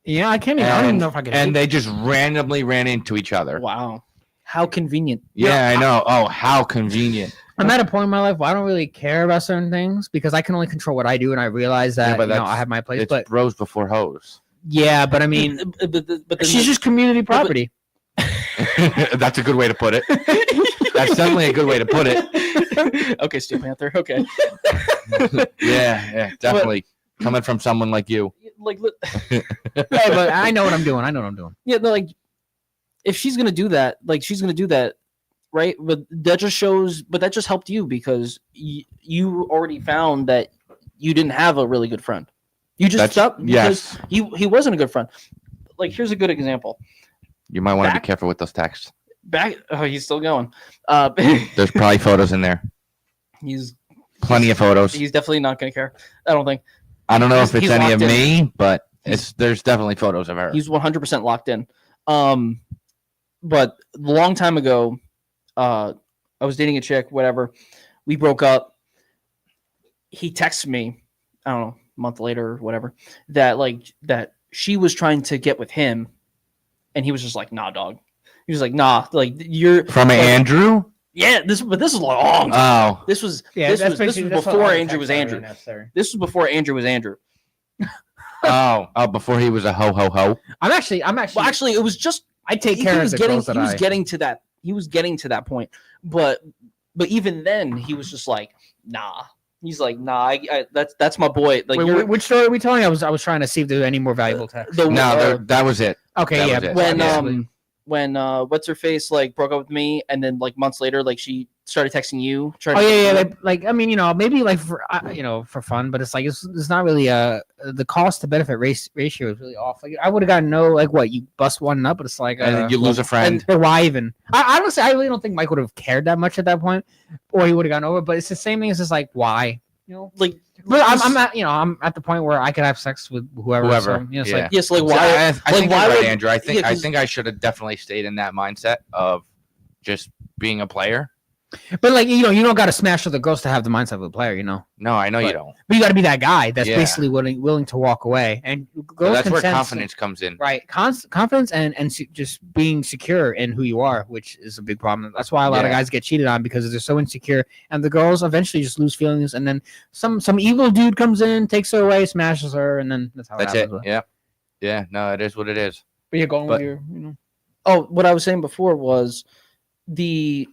Yeah, I can't even. I don't even know if I can. And they just randomly ran into each other. Wow. How convenient. Yeah, I know. Oh, how convenient. I'm at a point in my life where I don't really care about certain things because I can only control what I do, and I realize that I have my place. It's bros before hoes. Yeah, but I mean, but she's just community property. That's a good way to put it. That's definitely a good way to put it. Okay, Steel Panther. Okay. Yeah, definitely. Coming from someone like you. Hey, but I know what I'm doing. Yeah, if she's gonna do that, she's gonna do that, right? But that just shows. But that just helped you because you already found that you didn't have a really good friend. You just stopped because he wasn't a good friend. Here's a good example. You might want to be careful with those texts. He's still going. There's probably photos in there. He's plenty of photos. He's definitely not gonna care. I don't think. I don't know if it's any of me, but there's definitely photos of her. He's 100% locked in. But a long time ago, I was dating a chick, whatever. We broke up. He texted me, I don't know, a month later or whatever, that she was trying to get with him. And he was just like, nah, dog. He was like, nah, like you're From like, Andrew. Yeah, this is long. Oh, This was that's before Andrew was Andrew. This was before Andrew was Andrew. oh, before he was a ho ho ho. I'm actually. Well, actually, it was just I take care of the girls that he was getting to that. He was getting to that point, but even then, he was just like, nah. He's like, nah. That's my boy. Like, wait, which story are we telling? I was trying to see if there were any more valuable text. That was it. Okay, that yeah. was it. When what's her face like broke up with me, and then like months later, like she started texting you. Like I mean, maybe like for for fun, but it's like it's not really the cost to benefit ratio is really off. Like I would have gotten what you bust one up, but it's like and you lose a friend. Or why even? I honestly, I really don't think Mike would have cared that much at that point, or he would have gotten over. But it's the same thing as just like why, like. But I'm at I'm at the point where I could have sex with whoever. So, it's yeah. Like why? I think why would Andrew? I think I should have definitely stayed in that mindset of just being a player. But like you don't got to smash other girls to have the mindset of a player. No, I know you don't. But you got to be that guy that's basically willing to walk away. And that's where confidence comes in, right? Confidence and just being secure in who you are, which is a big problem. That's why a lot of guys get cheated on because they're so insecure, and the girls eventually just lose feelings, and then some evil dude comes in, takes her away, smashes her, and then that's how it happens. Yeah. No, it is what it is. But you're going with your, Oh, what I was saying before was the.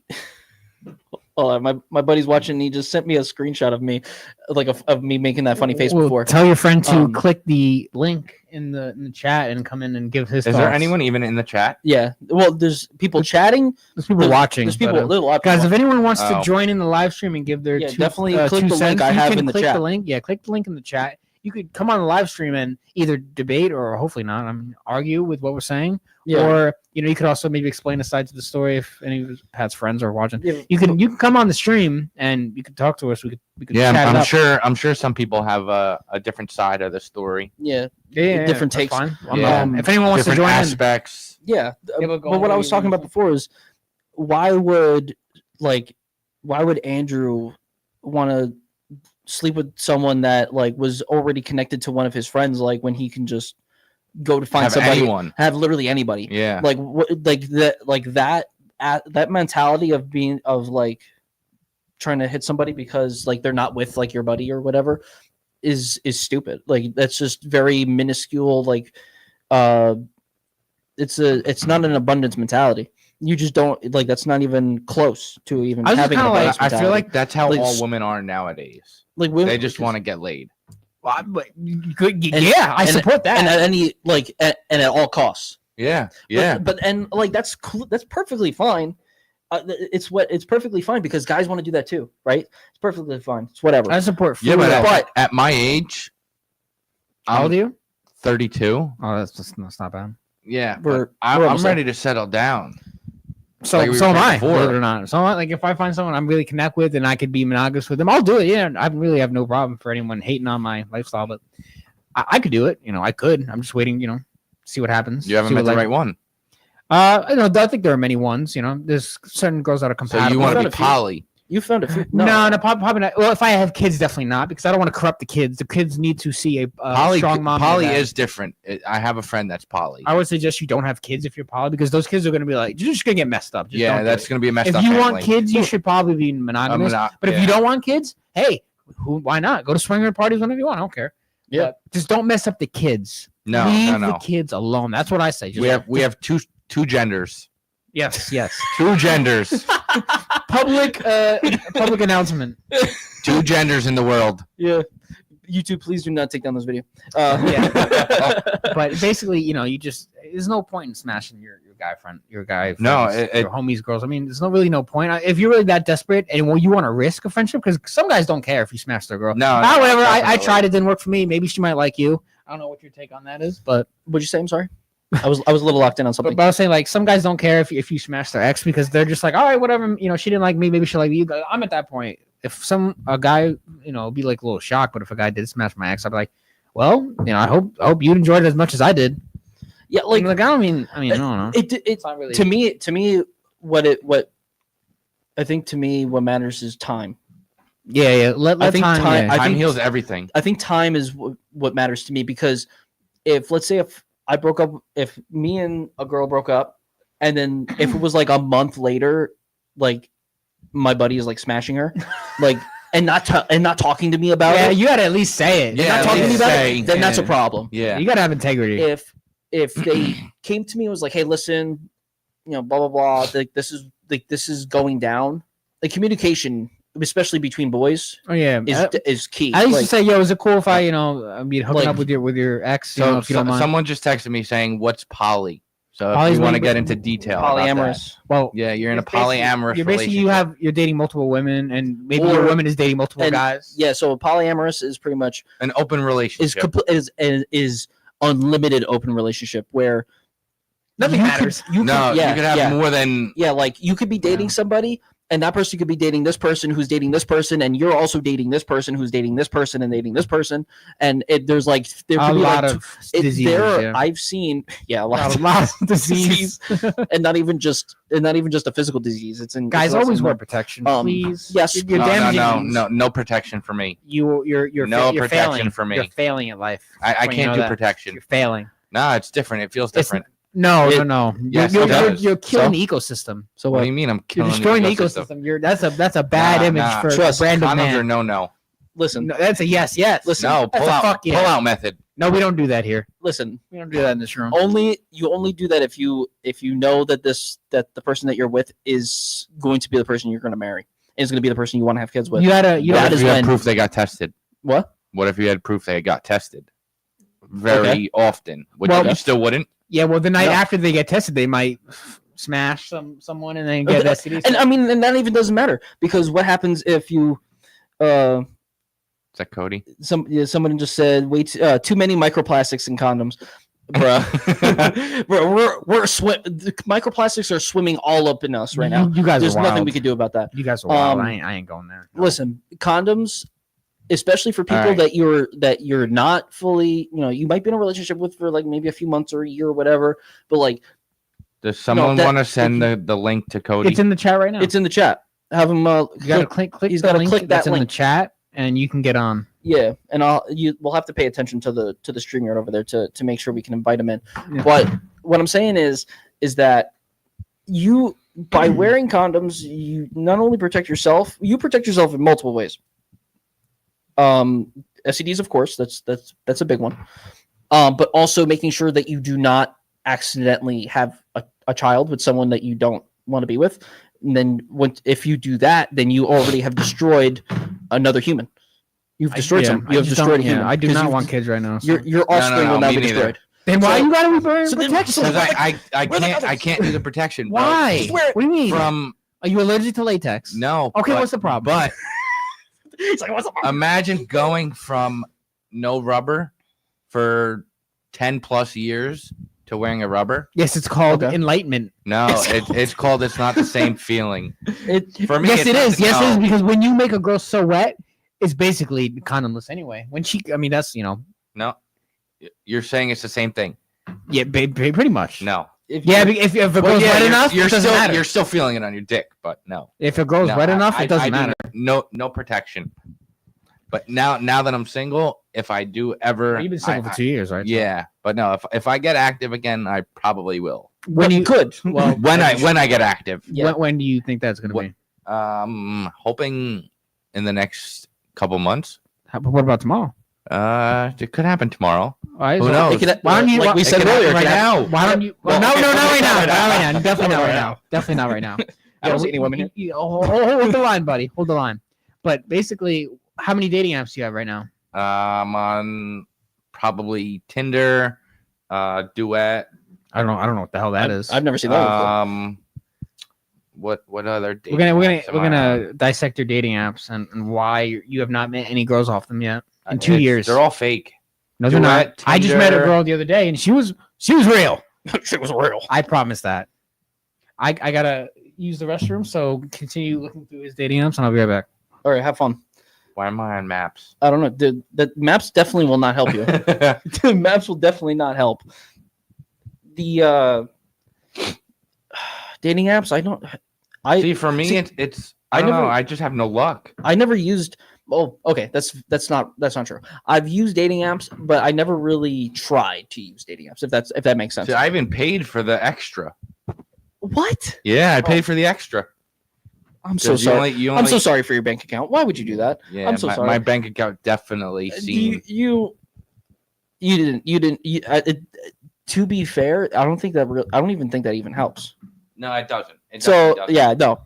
Oh, my buddy's watching. And he just sent me a screenshot of me, like of me making that funny face before. Tell your friend to click the link in the chat and come in and give his. Is there anyone even in the chat? Yeah. Well, there's people chatting. There's people watching. There's people. Guys, if anyone wants to join in the live stream and give their definitely click the link I have in the chat. Click the link in the chat. You could come on the live stream and either debate or hopefully not, argue with what we're saying. Yeah. Or you could also maybe explain a side to the story if any of Pat's friends are watching. Yeah. You can come on the stream and you can talk to us. We could chat I'm sure some people have a different side of the story. Yeah. Different takes. If anyone wants to join aspects. But what I was talking about before is why would Andrew want to sleep with someone that like was already connected to one of his friends, like when he can just go to find somebody, have literally anybody. Yeah. Like what, that mentality of like trying to hit somebody because like they're not with like your buddy or whatever is stupid. Like that's just very minuscule. Like, it's not an abundance mentality. You just don't like. That's not even close to even having. I feel like that's how all women are nowadays. Like women, they just want to get laid. Well, I support that. And at any and at all costs. Yeah. But that's cool. That's perfectly fine. It's perfectly fine because guys want to do that too, right? It's perfectly fine. It's whatever. I support. But at my age, how old are you? 32. Oh, that's not bad. Yeah, I'm ready to settle down. So am I, believe it or not. So like if I find someone I'm really connect with and I could be monogamous with them, I'll do it. Yeah, I really have no problem for anyone hating on my lifestyle, but I could do it. I could. I'm just waiting. See what happens. You haven't met the right one. I think there are many ones. There's certain girls that are compatible. So you want to be poly? You found a few. No, probably not. Well, if I have kids, definitely not, because I don't want to corrupt the kids. The kids need to see a strong mom. Poly is different. I have a friend that's poly. I would suggest you don't have kids if you're poly, because those kids are going to be like, you're just going to get messed up. That's going to be a messed up. If you want kids, you should probably be monogamous. But if you don't want kids, hey, why not? Go to swinger parties whenever you want. I don't care. Yeah. But just don't mess up the kids. Leave the kids alone. That's what I say. We have two genders. Yes. Two genders. Public announcement. Two genders in the world. Yeah. YouTube, please do not take down this video. But basically, you just there's no point in smashing your guy friend, your guy friends, your homies, girls. I mean, there's really no point. If you're really that desperate and you want to risk a friendship, because some guys don't care if you smash their girl. Whatever. I tried. It didn't work for me. Maybe she might like you. I don't know what your take on that is, but what'd you say? I'm sorry. I was a little locked in on something. But I was saying, like, some guys don't care if you smash their ex, because they're just like, all right, whatever. She didn't like me. Maybe she'll like you. I'm at that point. If a guy, be like a little shocked, but if a guy did smash my ex, I'd be like, well, I hope you enjoyed it as much as I did. Yeah, like I don't know. It's not really to me what I think to me what matters is time. Yeah. I think time heals everything. I think time is what matters to me, because if let's say if me and a girl broke up and then if it was like a month later, like my buddy is like smashing her, like and not talking to me about it. You gotta at least say it. Yeah, not talking to me about it. Then that's a problem. Yeah, you gotta have integrity. If they came to me and was like, hey, listen, blah blah blah, this is going down. Like communication, especially between boys, is key. I used to say, yo, is it cool if I be hooking up with your ex? So, if you don't mind. Someone just texted me saying, "What's poly?" So if you want to get into detail, polyamorous. Well, yeah, you're in a polyamorous. You're basically you're dating multiple women, and maybe your woman is dating multiple guys. Yeah, so polyamorous is pretty much an open relationship. Is unlimited open relationship where nothing matters. You could have more than like you could be dating somebody. And that person could be dating this person who's dating this person, and you're also dating this person who's dating this person and dating this person. And there's like there could a be lot like of diseases. I've seen a lot of disease, and not even just a physical disease. It's in guys always wear protection, please. Yes, you're no protection for me. You're protection failing. For me. You're failing at life. I can't do protection. You're failing. No, it's different. It feels different. No. Yes, you're killing the ecosystem. So what do you mean? I'm killing destroying the ecosystem. That's a bad image for a brand of man. No. Listen, that's a yes. Listen, no, pull out method. No, we don't do that here. Listen, we don't do that in this room. You only do that if you know that the person that you're with is going to be the person you're going to marry. Is going to be the person you want to have kids with. You had proof they got tested. What? What if you had proof they got tested? Very often. You still wouldn't? Yeah, well, the night after they get tested, they might smash someone and then get STDs. And that even doesn't matter because what happens if you? Is that Cody? Someone just said, "Wait, too many microplastics in condoms." Bruh, the microplastics are swimming all up in us right now. You guys, there's are wild. nothing we can do about that. You guys are wild. I ain't going there. No. Listen, condoms. Especially for people that you're not fully, you might be in a relationship with for like maybe a few months or a year or whatever, but like, does someone want to send the link to Cody? It's in the chat right now. It's in the chat. Have him. You gotta click. He's got to click that's in the chat, and you can get on. Yeah, and we'll have to pay attention to the StreamYard over there to make sure we can invite him in. Yeah. But what I'm saying is that you by wearing condoms, you not only protect yourself, you protect yourself in multiple ways. STDs, of course, that's a big one. But also making sure that you do not accidentally have a child with someone that you don't want to be with. And then if you do that, then you already have destroyed another human. You've destroyed some. You have destroyed a human. I do not want kids right now. So. Your offspring will now be destroyed. Then why you gotta be wearing protection? Because I can't do the protection. Why? What do you mean? Are you allergic to latex? No. Okay, what's the problem? But imagine going from no rubber for 10 plus years to wearing a rubber. Yes, it's called enlightenment. No, it's called. It's not the same feeling. For me, yes, it is. Yes, it is because when you make a girl so wet, it's basically condomless anyway. That's No, you're saying it's the same thing. Yeah, pretty much. No. If a girl's wet enough, it doesn't matter. You're still feeling it on your dick, but no. If a girl's wet enough, it doesn't matter. No protection. But now that I'm single, if I do ever, you've been single for 2 years, right? Yeah, but no, if I get active again, I probably will. When you could, well, when I get active. Yeah. When do you think that's gonna be? Hoping in the next couple months. What about tomorrow? It could happen tomorrow. Right, who knows? Why don't you? Like we said earlier, right now. Why don't you? Well, no, not right now. Definitely not right now. Definitely not right now. I don't see any women here. Hold the line, buddy. Hold the line. But basically, how many dating apps do you have right now? I'm on probably Tinder, Duet. I don't know what the hell that is. I've never seen that before. What other dating we're gonna dissect your dating apps and why you have not met any girls off them yet in 2 years. They're all fake. No, they're not. Tinder. I just met a girl the other day and she was real. She was real. I promise that. I gotta use the restroom, so continue looking through his dating apps and I'll be right back. All right, have fun. Why am I on Maps? I don't know. The Maps definitely will not help you. The Maps will definitely not help. The dating apps, see for me it's I don't know. I just have no luck. I never used. Oh, okay. That's not true. I've used dating apps, but I never really tried to use dating apps. If that makes sense. See, I even paid for the extra. What? Yeah, I paid for the extra. I'm so sorry. I'm so sorry for your bank account. Why would you do that? Yeah, I'm so sorry. My bank account definitely seen. You didn't. To be fair, I don't even think that even helps. No, it doesn't. Yeah, no.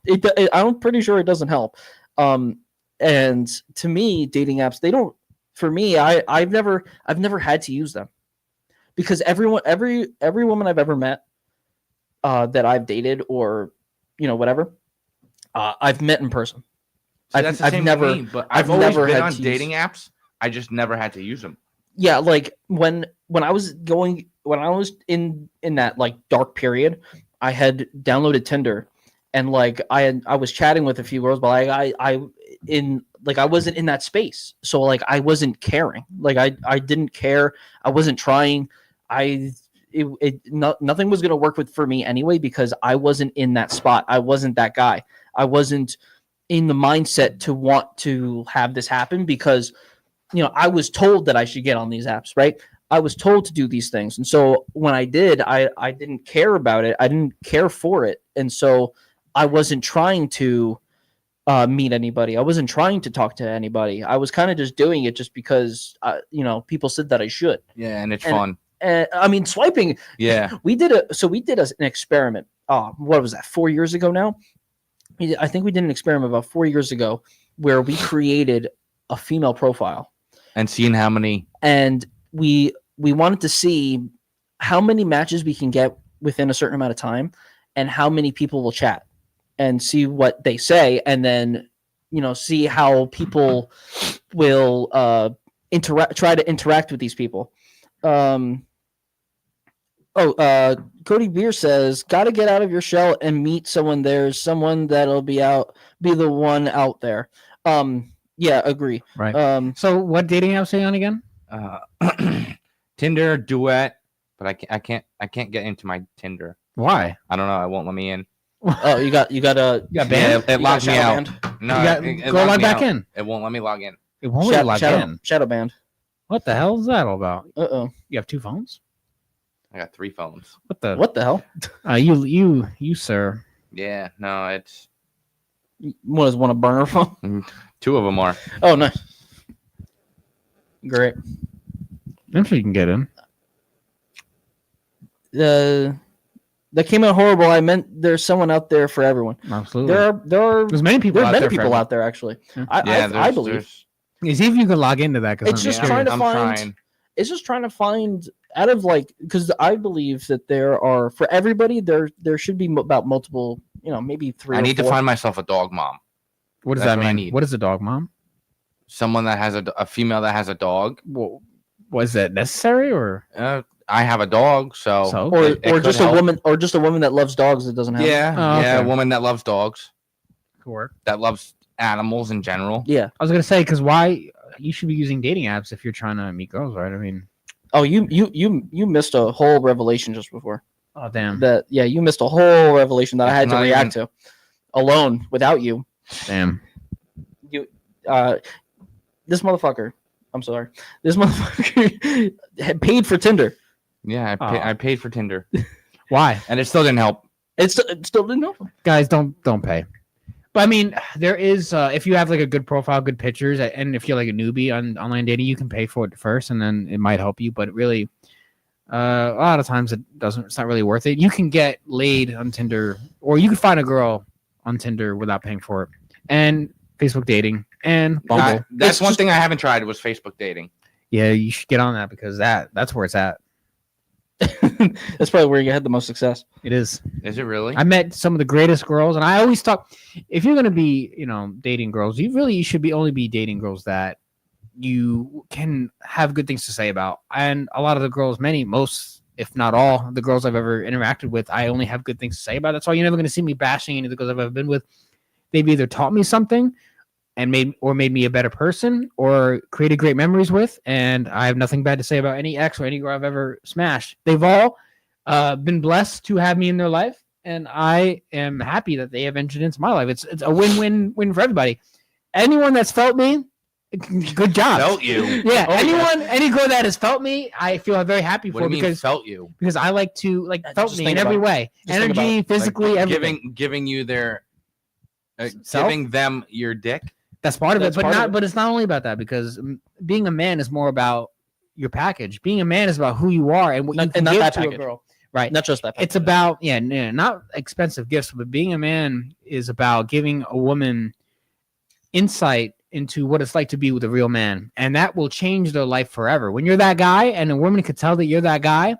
I'm pretty sure it doesn't help. And to me, dating apps, they don't. For me, I've never had to use them because every woman I've ever met that I've dated or whatever, I've met in person. That's the same with me, but I've always been on dating apps. I just never had to use them. Yeah, like when I was in that like dark period, I had downloaded Tinder, and like I was chatting with a few girls, but I wasn't in that space, so like I wasn't caring. Like I didn't care. I wasn't trying. Nothing was gonna work for me anyway because I wasn't in that spot. I wasn't that guy. I wasn't in the mindset to want to have this happen because I was told that I should get on these apps, right? I was told to do these things. And so when I did, I didn't care about it. I didn't care for it. And so I wasn't trying to meet anybody. I wasn't trying to talk to anybody. I was kind of just doing it just because, people said that I should. Yeah, and it's fun. I mean, swiping. Yeah. We did an experiment. What was that? 4 years ago now? I think we did an experiment about 4 years ago where we created a female profile. And seeing how many. And we wanted to see how many matches we can get within a certain amount of time and how many people will chat and see what they say. And then, see how people will try to interact with these people. Cody Beer says, gotta get out of your shell and meet someone. There's someone that'll be the one out there. Yeah, agree. Right. So what dating apps are you on again? Tinder, Duet, but I can't get into my Tinder. Why? I don't know. It won't let me in. Oh, you got banned? Yeah, it locked me out. Banned? No, go log back in. It won't let me log in. It won't let you log in. Shadow banned. What the hell is that all about? Uh-oh. You have 2 phones? I got 3 phones. What the hell? You sir. Yeah, no, it's. What is one a burner phone? 2 of them are. Oh, nice. Great. I'm sure you can get in. That came out horrible. I meant there's someone out there for everyone. Absolutely. There's many people. There are many people out there actually. Yeah. I believe. See if you can log into that. It's just trying to find. It's just trying to find out of because I believe that there are for everybody there should be about multiple. Maybe 3. I need to find myself a dog mom. What does that mean? What is a dog mom? Someone that has a female that has a dog. Well, was that necessary or? I have a dog, so or just a woman, or just a woman that loves dogs that doesn't have. Yeah, a woman that loves dogs. Could work. That loves animals in general. Yeah, I was gonna say because why you should be using dating apps if you're trying to meet girls, right? I mean, oh, you missed a whole revelation just before. Oh damn! You missed a whole revelation that I had to react to alone without you. Damn. This motherfucker. I'm sorry. This motherfucker had paid for Tinder. Yeah, I paid for Tinder. Why? And it still didn't help. It still didn't help. Guys, don't pay. But I mean, there is if you have like a good profile, good pictures, and if you're like a newbie on online dating, you can pay for it first, and then it might help you. But really, a lot of times it doesn't. It's not really worth it. You can get laid on Tinder, or you can find a girl on Tinder without paying for it, and Facebook dating and Bumble. That's one thing I haven't tried was Facebook dating. Yeah, you should get on that because that's where it's at. That's probably where you had the most success. It is. Is it really? I met some of the greatest girls, and I always thought if you're gonna be, dating girls, you should only be dating girls that you can have good things to say about. And a lot of the girls, most, if not all, the girls I've ever interacted with, I only have good things to say about. That's why you're never gonna see me bashing any of the girls I've ever been with. They've either taught me something and made me a better person or created great memories with. And I have nothing bad to say about any ex or any girl I've ever smashed. They've all been blessed to have me in their life. And I am happy that they have entered into my life. It's a win-win-win for everybody. Anyone that's felt me Good job. Felt you. Yeah. Oh, Any girl that has felt me, I feel very happy What for do you mean because felt you? I like to felt Just me think in every about way, Just think energy, physically, Like, everything. giving you their Self? giving them your dick. That's part of That's it, part of it. but it's not only about that because being a man is more about your package. Being a man is about who you are and what you can not give that to a package. girl. Right. Not just that. It's package. about not expensive gifts, but being a man is about giving a woman insight into what it's like to be with a real man, and that will change their life forever. When you're that guy, and a woman can tell that you're that guy,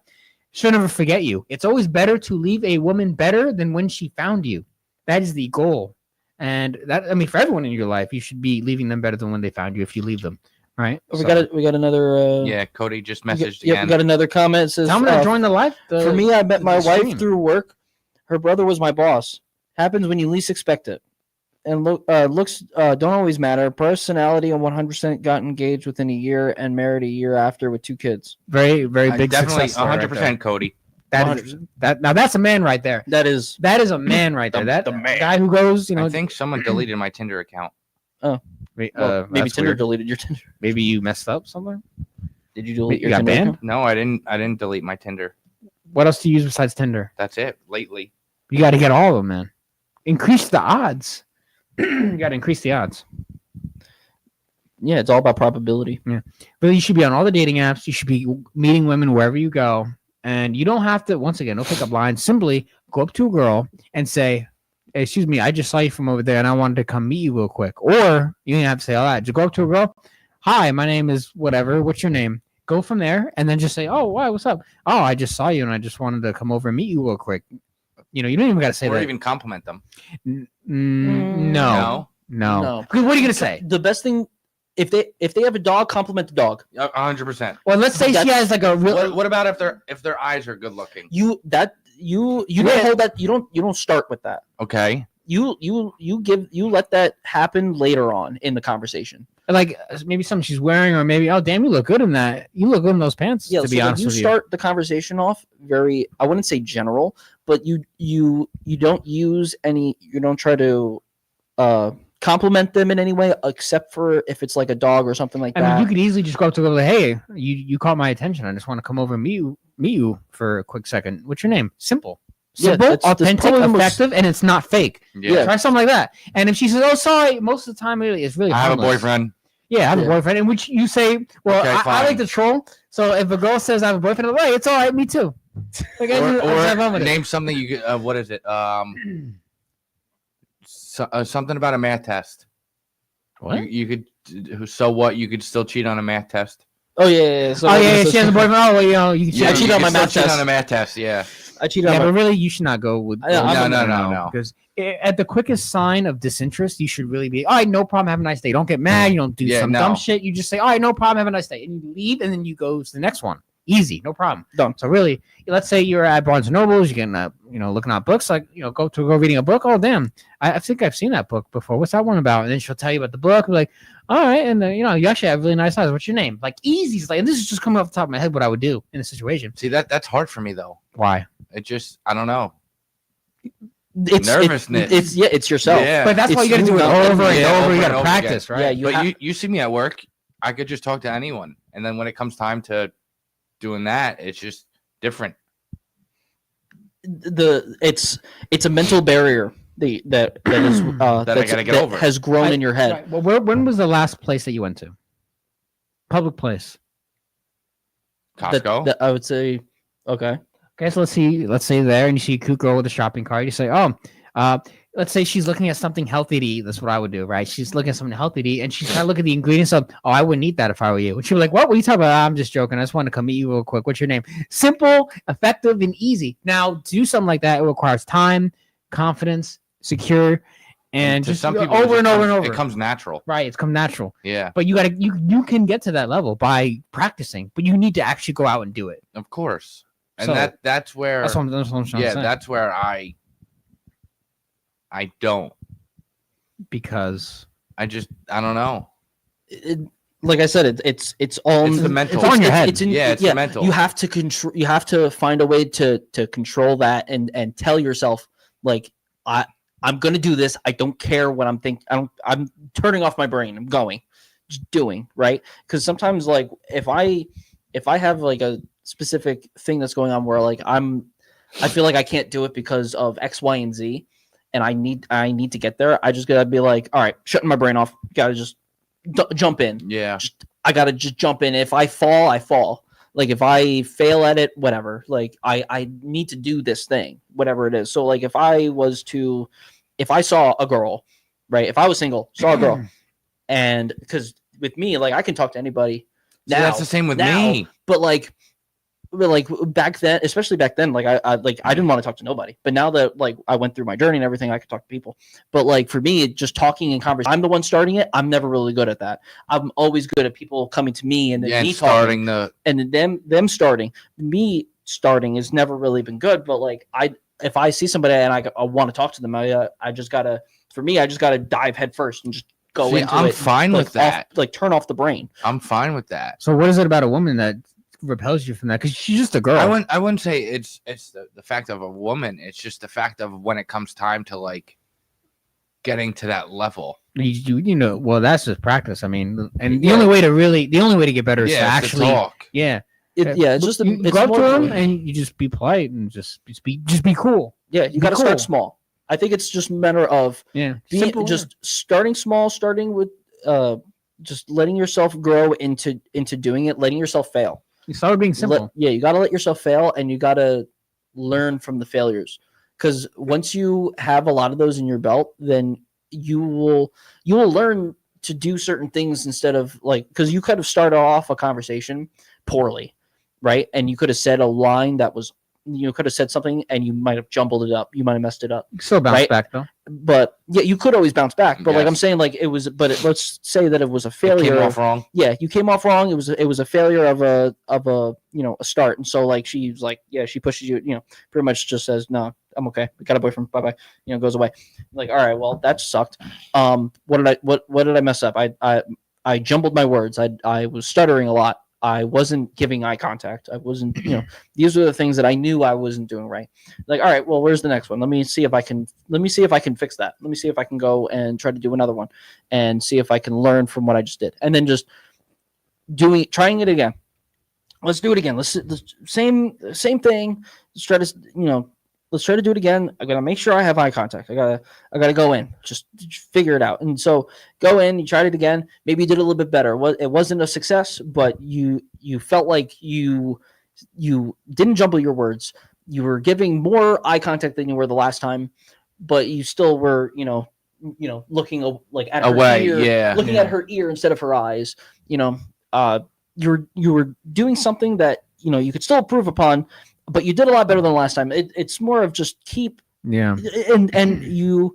she'll never forget you. It's always better to leave a woman better than when she found you. That is the goal, and that for everyone in your life, you should be leaving them better than when they found you. If you leave them, right? We got another. Yeah, Cody just messaged Yeah, again. we got another comment. It says, Tell me to join the live. for me, I met my stream. wife through work. Her brother was my boss. Happens when you least expect it. And looks don't always matter. Personality and 100% got engaged within a year and married a year after with 2 kids. Very, very big Definitely success story 100% Cody. Now that's a man right there. That is a man right there. The man. Guy who goes, I think someone deleted my Tinder account. maybe that's Tinder weird. deleted your Tinder. Maybe you messed up somewhere. Did you delete You your got Tinder banned? account? No, I didn't delete my Tinder. What else do you use besides Tinder? That's it. Lately. You got to get all of them, man. Increase the odds. You got to increase the odds. Yeah, it's all about probability. But you should be on all the dating apps. You should be meeting women wherever you go. And you don't have to, once again, no pickup lines. Simply go up to a girl and say, hey, excuse me, I just saw you from over there and I wanted to come meet you real quick. Or you don't have to say all that. Just go up to a girl. Hi, my name is whatever. What's your name? Go from there and then just say, oh, wow, what's up? Oh, I just saw you and I just wanted to come over and meet you real quick. You don't even got to say Or that. even compliment them. No. Because what are you gonna say? The best thing, if they have a dog, compliment the dog. 100%. Well, let's say she has like a real. What about if their eyes are good looking? You don't hold that. You don't start with that. Okay. You let that happen later on in the conversation. Like maybe something she's wearing, or maybe damn, you look good in that. You look good in those pants. Yeah, to be honest you with you, start the conversation off very. I wouldn't say general, but you don't use any. You don't try to compliment them in any way, except for if it's like a dog or something like that. I mean, you could easily just go up to her like, hey, you caught my attention. I just want to come over and meet you for a quick second. What's your name? Simple, that's authentic, probably the most- effective, and it's not fake. Yeah. Try something like that. And if she says, oh, sorry, most of the time it's really I have a harmless. boyfriend. Yeah, I have a boyfriend. In which you say, well, Okay, I fine. like to troll. So if a girl says I have a boyfriend, I'm like, hey, it's all right, me too. Like, I just have fun with it. Name something you could. What is it? Something about a math test. What? You could. So what? You could still cheat on a math test. Oh yeah. So She has a boyfriend. Oh, well, you can I cheat. cheat on my math cheat test. on a math test. Yeah. I cheated Yeah, on but my. really, you should not go with. No. Because at the quickest sign of disinterest, you should really be, all right, no problem, have a nice day. Don't get mad. You don't do some dumb shit. You just say, all right, no problem, have a nice day. And you leave, and then you go to the next one. Easy, no problem. Done. So really, let's say you're at Barnes & Nobles, you're getting, looking at books, like, go reading a book. Oh, damn, I think I've seen that book before. What's that one about? And then she'll tell you about the book. Like, all right, and you actually have really nice eyes. What's your name? Like, easy. Like, and this is just coming off the top of my head what I would do in a situation. See, that's hard for me though. Why? It just, I don't know. It's nervousness. It's yourself. Yeah. But that's why you got to do it over and over. You got to practice, right? Yeah, you see me at work, I could just talk to anyone, and then when it comes time to doing that, it's just different. It's a mental barrier that is that I gotta get over. Has grown in your head. Right. Well, when was the last place that you went to? Public place. Costco. That I would say, okay. Okay, so let's say there, and you see a cute girl with a shopping cart. You say, let's say she's looking at something healthy to eat. That's what I would do, right? She's looking at something healthy to eat, and she's trying to look at the ingredients of, I wouldn't eat that if I were you. And she'd be like, what are you talking about? I'm just joking. I just want to come meet you real quick. What's your name? Simple, effective, and easy. Now, to do something like that, it requires time, confidence, secure, and to just some people, over and over and over. It comes natural. Right, it's come natural. Yeah. But you can get to that level by practicing, but you need to actually go out and do it. Of course. And So, that's where that's what I'm trying to say. that's where I don't, because I don't know. Like I said, it's all It's the mental. It's on your head. It's the mental. You have to control. You have to find a way to control that and tell yourself, like, I'm gonna do this. I don't care what I'm thinking. I'm turning off my brain. I'm going. doing, right? Because sometimes like if I have like a specific thing that's going on where like I feel like I can't do it because of X, Y, and Z, and I need to get there. I just gotta be like, all right, shutting my brain off. Gotta just jump in. Yeah. I gotta just jump in. If I fall, I fall. Like if I fail at it, whatever. Like I need to do this thing, whatever it is. So like if I saw a girl, right? If I was single, saw a girl, and because with me, like I can talk to anybody. Now, that's the same with me. But like back then, especially back then, like I didn't want to talk to nobody. But now that like I went through my journey and everything, I could talk to people. But like for me, just talking and conversation, I'm the one starting it. I'm never really good at that. I'm always good at people coming to me and then me starting talking, and then them starting. Me starting has never really been good. But like if I see somebody and I want to talk to them, I just gotta dive head first and just go into it. I'm fine with that. Like turn off the brain. I'm fine with that. So what is it about a woman that repels you from that? Because she's just a girl. I wouldn't say it's the fact of a woman. It's just the fact of when it comes time to like getting to that level. You know, well, that's just practice. I mean, and the only way to get better is to actually talk. Yeah. It's just you go up to them and you just be polite and just be cool. Yeah, you got to start small. I think it's just a matter of starting small, starting with just letting yourself grow into doing it, letting yourself fail. You start being simple. You got to let yourself fail, and you got to learn from the failures. Because once you have a lot of those in your belt, then you will learn to do certain things instead of like, because you could have started off a conversation poorly, right? And you could have said a line that was, you could have said something and you might have jumbled it up. You might have messed it up. You still bounce back though. But yeah, you could always bounce back. But like I'm saying, like it was, let's say that it was a failure. Came off wrong. Yeah, you came off wrong. It was a failure of a a start. And so like she's like, yeah, she pushes you, pretty much just says, no, I'm okay. We got a boyfriend. Bye bye. Goes away. Like, all right, well that sucked. What did I mess up? I jumbled my words. I was stuttering a lot. I wasn't giving eye contact. I wasn't, these are the things that I knew I wasn't doing right. Like, all right, well, where's the next one? Let me see if I can fix that. Let me see if I can go and try to do another one and see if I can learn from what I just did. And then just trying it again. Let's do it again. Let's same thing. Let's try to, let's try to do it again. I gotta make sure I have eye contact. I gotta go in, just figure it out. And so go in, you tried it again. Maybe you did a little bit better. It wasn't a success, but you felt like you didn't jumble your words. You were giving more eye contact than you were the last time, but you still were, looking like at her ear, looking at her ear instead of her eyes. You were doing something that you could still improve upon. But you did a lot better than last time. It's more of just keep. Yeah. And you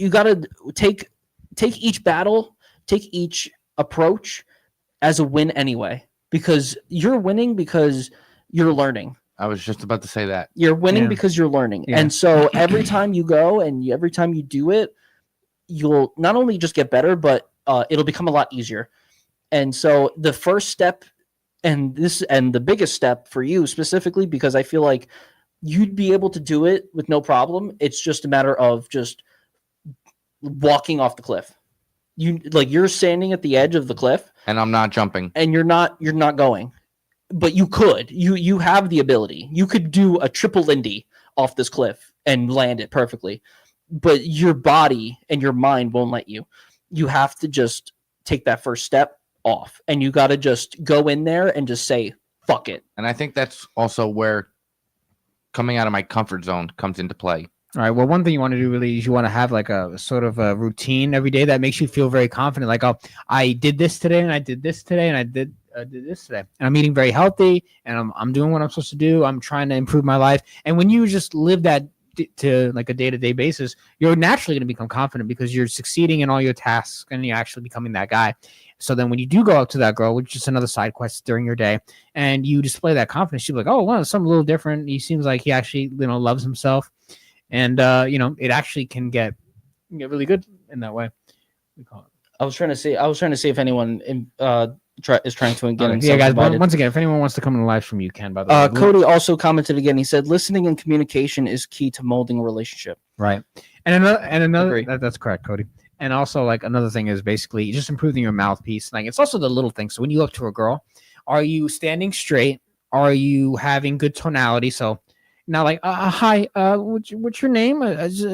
got to take each battle, take each approach as a win anyway, because you're winning because you're learning. I was just about to say that. You're winning because you're learning. Yeah. And so every time you go and every time you do it, you'll not only just get better, but it'll become a lot easier. And so the first step, and the biggest step for you specifically, because I feel like you'd be able to do it with no problem. It's just a matter of just walking off the cliff. You're standing at the edge of the cliff, and I'm not jumping, and you're not going, but you could. You have the ability. You could do a triple Lindy off this cliff and land it perfectly, but your body and your mind won't let you. You have to just take that first step off, and you got to just go in there and just say fuck it. And I think that's also where coming out of my comfort zone comes into play. All right, well, one thing you want to do really is you want to have like a sort of a routine every day that makes you feel very confident, like, oh, I did this today and I did this today and I did this today, and I'm eating very healthy and I'm doing what I'm supposed to do. I'm trying to improve my life. And when you just live that to like a day-to-day basis, you're naturally going to become confident because you're succeeding in all your tasks and you're actually becoming that guy. So then when you do go up to that girl, which is another side quest during your day, and you display that confidence, she's like, oh, well, something a little different. He seems like he actually, loves himself. And, it actually can get really good in that way. I was trying to see if anyone is trying to get yeah, guys, once again, if anyone wants to come in the live stream, you can, by the way. Cody also commented again. He said, listening and communication is key to molding a relationship. Right. And another that's correct, Cody. And also, like, another thing is basically just improving your mouthpiece. Like, it's also the little things. So when you go up to a girl, are you standing straight? Are you having good tonality? So now, like, hi, what's your name?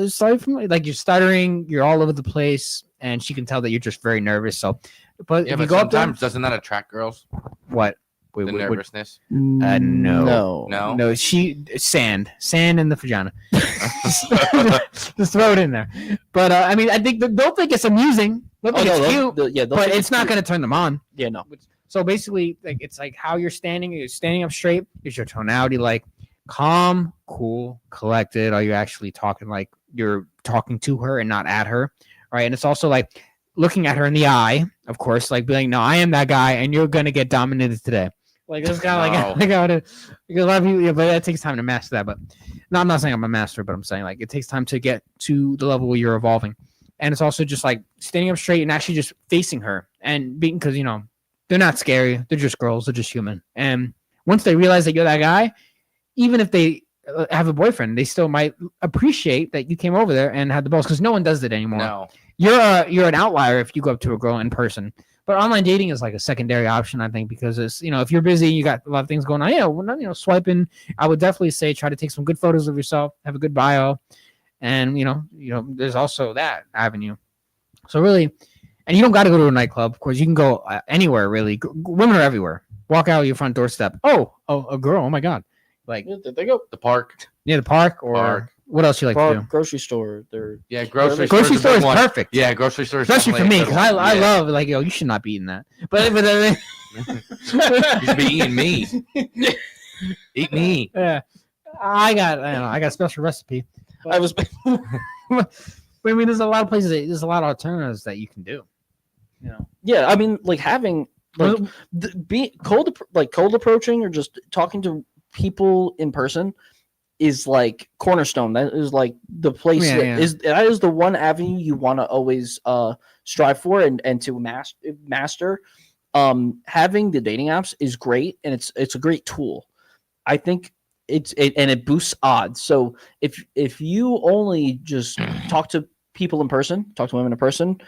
Sorry for me. Like, you're stuttering, you're all over the place, and she can tell that you're just very nervous. So, but if you go sometimes doesn't that attract girls? What? The nervousness? No. Sand in the vagina. Just throw it in there. But I mean, I think they'll think it's amusing. They'll think it's cute. But it's not going to turn them on. Yeah, no. So basically, like, it's like how you're standing. You're standing up straight. Is your tonality like calm, cool, collected? Are you actually talking like you're talking to her and not at her? Right. And it's also like looking at her in the eye, of course, like being, no, I am that guy, and you're gonna get dominated today. Like, this guy, like how it is. Because a lot of people, yeah, but that takes time to master that. But no, I'm not saying I'm a master, but I'm saying, like, it takes time to get to the level where you're evolving. And it's also just like standing up straight and actually just facing her and being, because, you know, they're not scary. They're just girls. They're just human. And once they realize that you're that guy, even if they have a boyfriend, they still might appreciate that you came over there and had the balls, because no one does it anymore. No. You're an outlier if you go up to a girl in person. But online dating is like a secondary option, I think, because it's, you know, if you're busy, you got a lot of things going on. Yeah, well, you know, swiping, I would definitely say try to take some good photos of yourself, have a good bio, and you know, there's also that avenue. So really, and you don't got to go to a nightclub. Of course, you can go anywhere. Really, women are everywhere. Walk out your front doorstep. Oh, a girl. Oh my God. Like, there they go. The park. Yeah, the park or. What else you like to do? Grocery store. Grocery store is perfect. Yeah, grocery store. Especially for me, because I love, like, yo, you should not be eating that. But you should be eating me. Eat me. Yeah, I got a special recipe. But, I was. but I mean, there's a lot of places. There's a lot of alternatives that you can do. You know. Yeah, I mean, like having like cold approaching or just talking to people in person is like cornerstone. That is like the place that is the one avenue you want to always strive for and to master. Having the dating apps is great, and it's a great tool. I think it boosts odds. So if you only just talk to people in person, talk to women in person,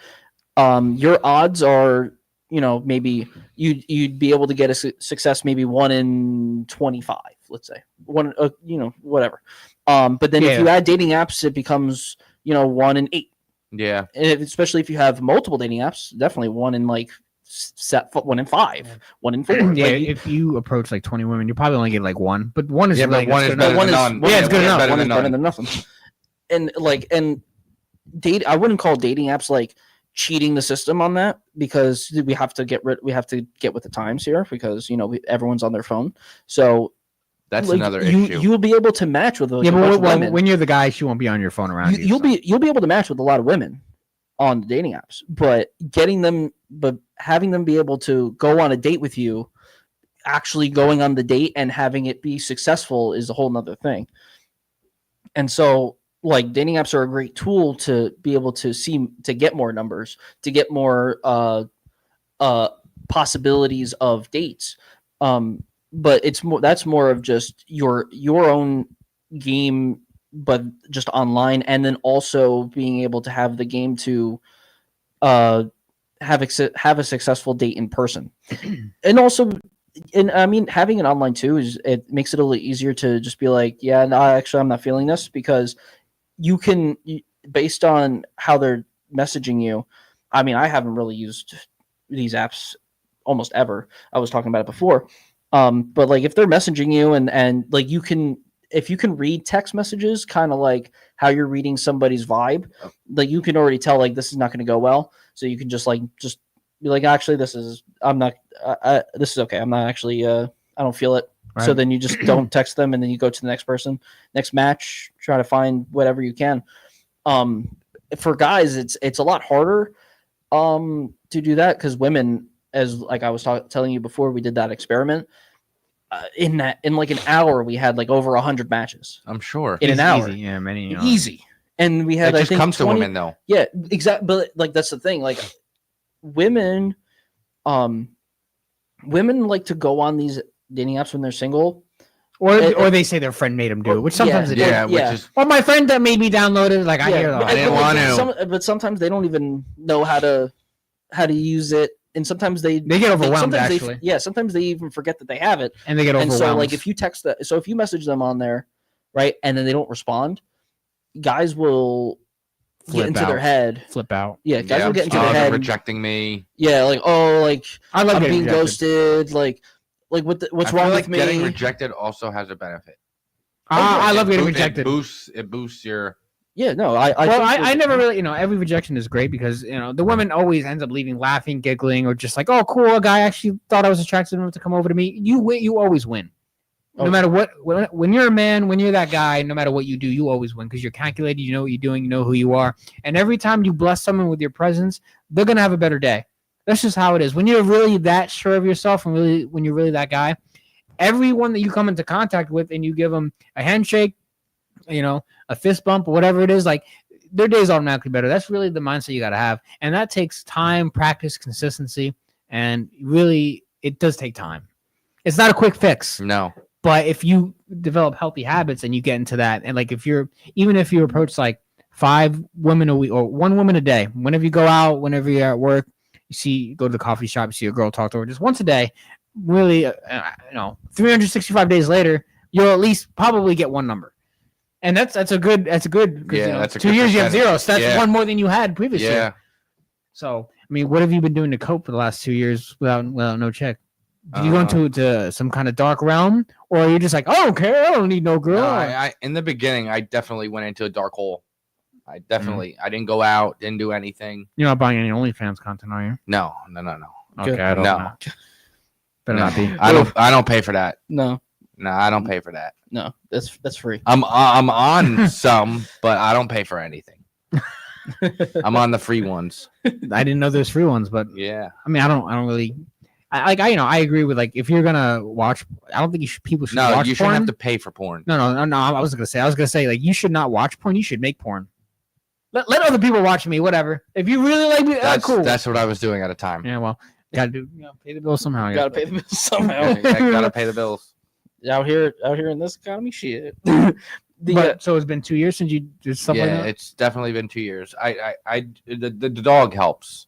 your odds are, you know, maybe you'd be able to get a success maybe 1 in 25, let's say, one, you know, whatever. But then if you add dating apps, it becomes, you know, 1 in 8. Yeah. And especially if you have multiple dating apps, definitely 1 in like 1 in 5, 1 in 4. Yeah, like, if you approach like 20 women, you probably only get like 1, but 1 is but 1 is better than none. Yeah, it's good enough. Better 1 is than better than nothing. And I wouldn't call dating apps like cheating the system on that, because we have to get with the times here, because, you know, everyone's on their phone. So that's like, another issue. You'll be able to match with but when you're the guy, she won't be on your phone around you. You'll be able to match with a lot of women on the dating apps, but having them be able to go on a date with you, actually going on the date and having it be successful is a whole nother thing. And so, like, dating apps are a great tool to be able to get more numbers, to get more possibilities of dates. But that's more of just your own game, but just online, and then also being able to have the game to have a successful date in person. And also, and I mean, having it online too it makes it a little easier to just be like, yeah, no, actually I'm not feeling this, because you can, based on how they're messaging you. I mean, I haven't really used these apps almost ever. I was talking about it before. But like if they're messaging you and like if you can read text messages, kind of like how you're reading somebody's vibe, like you can already tell like this is not going to go well. So you can just be like, actually, this is okay. I'm not actually, I don't feel it. Right. So then you just don't text them, and then you go to the next person, next match, try to find whatever you can. For guys, it's a lot harder to do that, because women, as like I was telling you before, we did that experiment. In like an hour, we had like over 100 matches. I'm sure in an hour. Easy. Yeah, many. Easy. And we had, it just comes 20, to women though. Yeah, exactly. But like that's the thing. Like women like to go on these dating apps when they're single, Or they say their friend made them do it, which sometimes it is. Yeah, which is. Or my friend that made me download it. Like I hear that. I didn't want to. But sometimes they don't even know how to use it, and sometimes they get overwhelmed. Actually, sometimes they even forget that they have it, and they get overwhelmed. And so, like, if you text that, so if you message them on there, right, and then they don't respond, guys will get into their head, flip out. Yeah, guys will get into their head, rejecting me. Yeah, like, oh, like I'm being ghosted. Like what's wrong with me? Getting rejected also has a benefit. I love getting rejected. It boosts your. Yeah, no, I never really, every rejection is great because, the woman always ends up leaving laughing, giggling, or just like, oh, cool, a guy actually thought I was attractive enough to come over to me. You always win. No matter what, when you're a man, when you're that guy, no matter what you do, you always win because you're calculated, you know what you're doing, you know who you are. And every time you bless someone with your presence, they're going to have a better day. That's just how it is. When you're really that sure of yourself and when you're really that guy, everyone that you come into contact with and you give them a handshake, a fist bump or whatever it is, like their day is automatically better. That's really the mindset you got to have. And that takes time, practice, consistency. And really, it does take time. It's not a quick fix. No. But if you develop healthy habits and you get into that, and like if you approach like 5 women a week or 1 woman a day, whenever you go out, whenever you're at work, you go to the coffee shop, you see a girl, talk to her just once a day, really, 365 days later, you'll at least probably get 1 number. And that's a good, that's a 2 years you have 0. So that's 1 more than you had previously. Yeah. So, I mean, what have you been doing to cope for the last 2 years without no check? Did you go into some kind of dark realm, or are you just like, I don't care, I don't need no girl? No, I in the beginning, I definitely went into a dark hole. I didn't go out, didn't do anything. You're not buying any OnlyFans content, are you? No. Okay, I don't know. Better not be. I don't pay for that. No, I don't pay for that. No, that's free. I'm on some, but I don't pay for anything. I'm on the free ones. I didn't know there's free ones, but yeah. I mean, I don't really. I agree with, like, if you're gonna watch, I don't think people should watch porn. No, you shouldn't have to pay for porn. No. I was gonna say, like, you should not watch porn. You should make porn. Let other people watch me, whatever. If you really like me, cool. That's what I was doing at a time. Yeah, well, gotta do, pay the bills somehow. Gotta pay the bills somehow. Gotta pay the bills. Out here in this economy, shit. So it's been 2 years since you did stuff like that? Yeah, it's definitely been 2 years. The dog helps.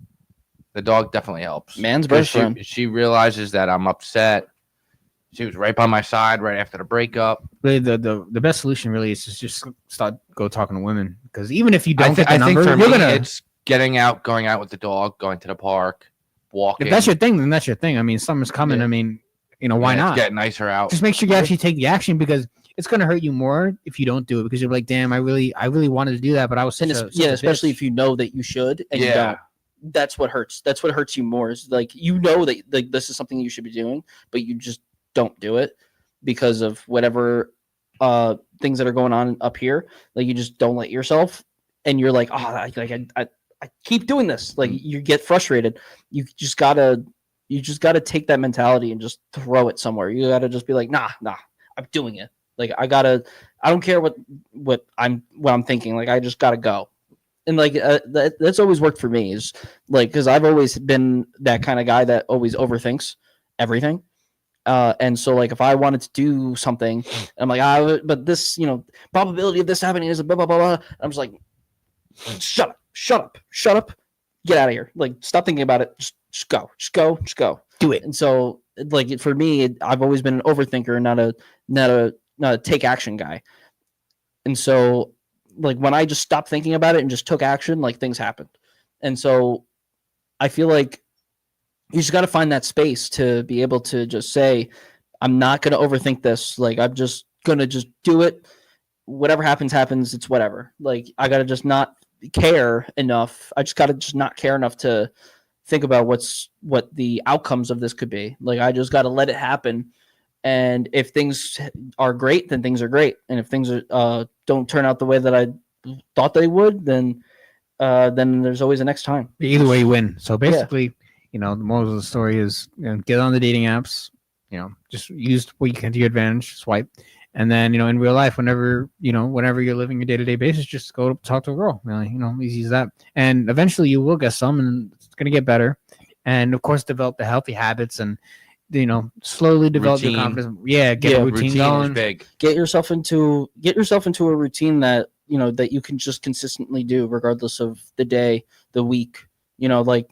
The dog definitely helps. Man's best friend. She realizes that I'm upset. She was right by my side right after the breakup. Really, the best solution really is to just go talking to women, because even if you don't get the number, for me, it's getting out, going out with the dog, going to the park, walking. If that's your thing, then that's your thing. I mean, summer's coming. Yeah. I mean, why not? Get nicer out. Just make sure you actually take the action, because it's going to hurt you more if you don't do it, because you're like, damn, I really wanted to do that, but I was especially if you know that you should and you don't. That's what hurts. That's what hurts you more, is like, that like this is something you should be doing, but you just don't do it because of whatever things that are going on up here. Like, you just don't let yourself, and you're like, I keep doing this. Like, you get frustrated. You just gotta take that mentality and just throw it somewhere. You gotta just be like, nah, I'm doing it. Like, I don't care what I'm thinking. Like, I just gotta go. And like that's always worked for me, is like, because I've always been that kind of guy that always overthinks everything. And so, like, if I wanted to do something, I'm like, but this, probability of this happening is blah, blah, blah, blah. I'm just like, shut up, get out of here. Like, stop thinking about it. Just go. Do it. And so, like, for me, I've always been an overthinker, not a take action guy. And so, like, when I just stopped thinking about it and just took action, like, things happened. And so I feel like you just got to find that space to be able to just say, I'm not going to overthink this. Like, I'm just going to just do it. Whatever happens, it's whatever. Like, I got to just not care enough. I just got to just not care enough to think about what the outcomes of this could be. Like, I just got to let it happen. And if things are great, then things are great. And if things don't turn out the way that I thought they would, then there's always a next time. Either way, you win. So basically, the moral of the story is, get on the dating apps. Just use what you can to your advantage. Swipe, and then in real life, whenever you're living your day-to-day basis, just go talk to a girl. Easy as that. And eventually, you will get some, and it's gonna get better. And of course, develop the healthy habits and slowly develop your Routine. confidence. Yeah, get a routine going. Is big. Get yourself into a routine that that you can just consistently do regardless of the day, the week. Like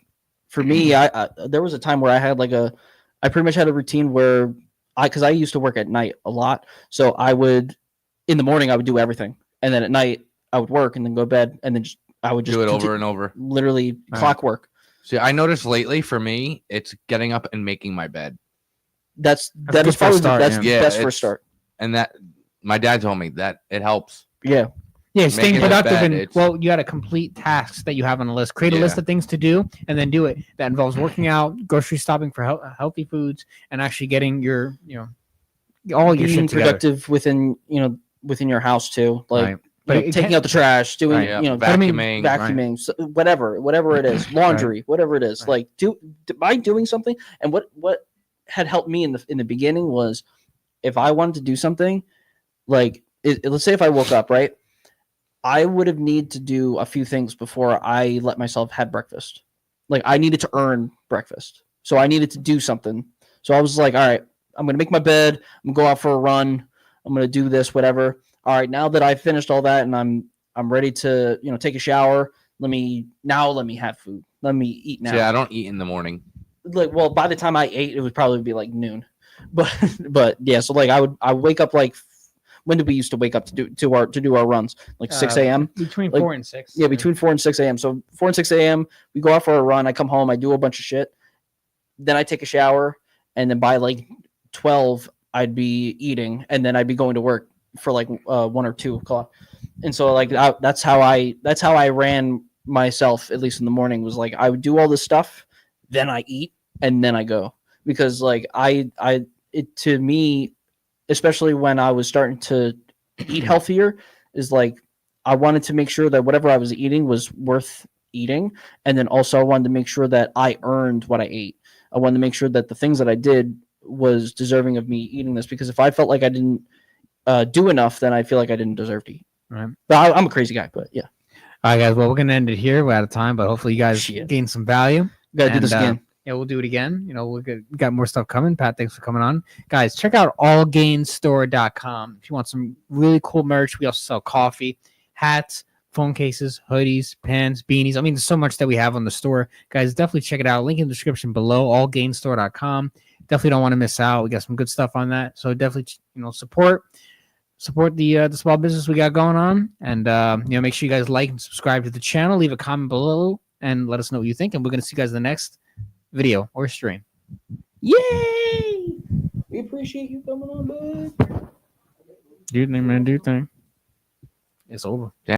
for me, I there was a time where I pretty much had a routine where because I used to work at night a lot, so in the morning I would do everything, and then at night I would work and then go to bed, and then I would just do it over and over. Literally clockwork. See, I noticed lately for me, it's getting up and making my bed. That is probably the best for a start. And that my dad told me that it helps. Yeah. Yeah, staying productive you got to complete tasks that you have on the list. Create a list of things to do and then do it. That involves working out, grocery shopping for healthy foods, and actually getting your all your shit productive within your house too. Like taking out the trash, doing vacuuming, so whatever it is, laundry, whatever it is. Like by doing something. And what had helped me in the beginning was if I wanted to do something, like let's say if I woke up, right, I would have needed to do a few things before I let myself have breakfast. Like I needed to earn breakfast, so I needed to do something. So I was like, all right, I'm gonna make my bed, I'm gonna go out for a run, I'm gonna do this, whatever. All right, now that I finished all that and I'm ready to take a shower, let me have food, let me eat now. Yeah, I don't eat in the morning. Like, well, by the time I ate, it would probably be like noon. But yeah, so like I wake up like, when did we used to wake up to do our runs? Like 6 a.m. Between 4 and 6. Yeah, between 4 and 6 a.m. So 4 and 6 a.m. we go out for a run. I come home, I do a bunch of shit, then I take a shower, and then by like 12 I'd be eating, and then I'd be going to work for like 1 or 2 o'clock. And so like that's how I ran myself, at least in the morning, was like I would do all this stuff, then I eat, and then I go. Because like to me, especially when I was starting to eat healthier, is like I wanted to make sure that whatever I was eating was worth eating. And then also I wanted to make sure that I earned what I ate. I wanted to make sure that the things that I did was deserving of me eating this, because if I felt like I didn't do enough, then I feel like I didn't deserve to eat. Right. But I'm a crazy guy, but yeah. All right, guys. Well, we're going to end it here. We're out of time, but hopefully you guys gain some value. We got to do this again. Yeah, we'll do it again. We got more stuff coming. Pat, thanks for coming on. Guys, check out allgainstore.com. If you want some really cool merch, we also sell coffee, hats, phone cases, hoodies, pens, beanies. I mean, there's so much that we have on the store. Guys, definitely check it out. Link in the description below, allgainstore.com. Definitely don't want to miss out. We got some good stuff on that. So definitely, support the small business we got going on. And, make sure you guys like and subscribe to the channel. Leave a comment below and let us know what you think. And we're going to see you guys in the next video or stream. Yay! We appreciate you coming on, bud. Dude, man, dude thing. It's over.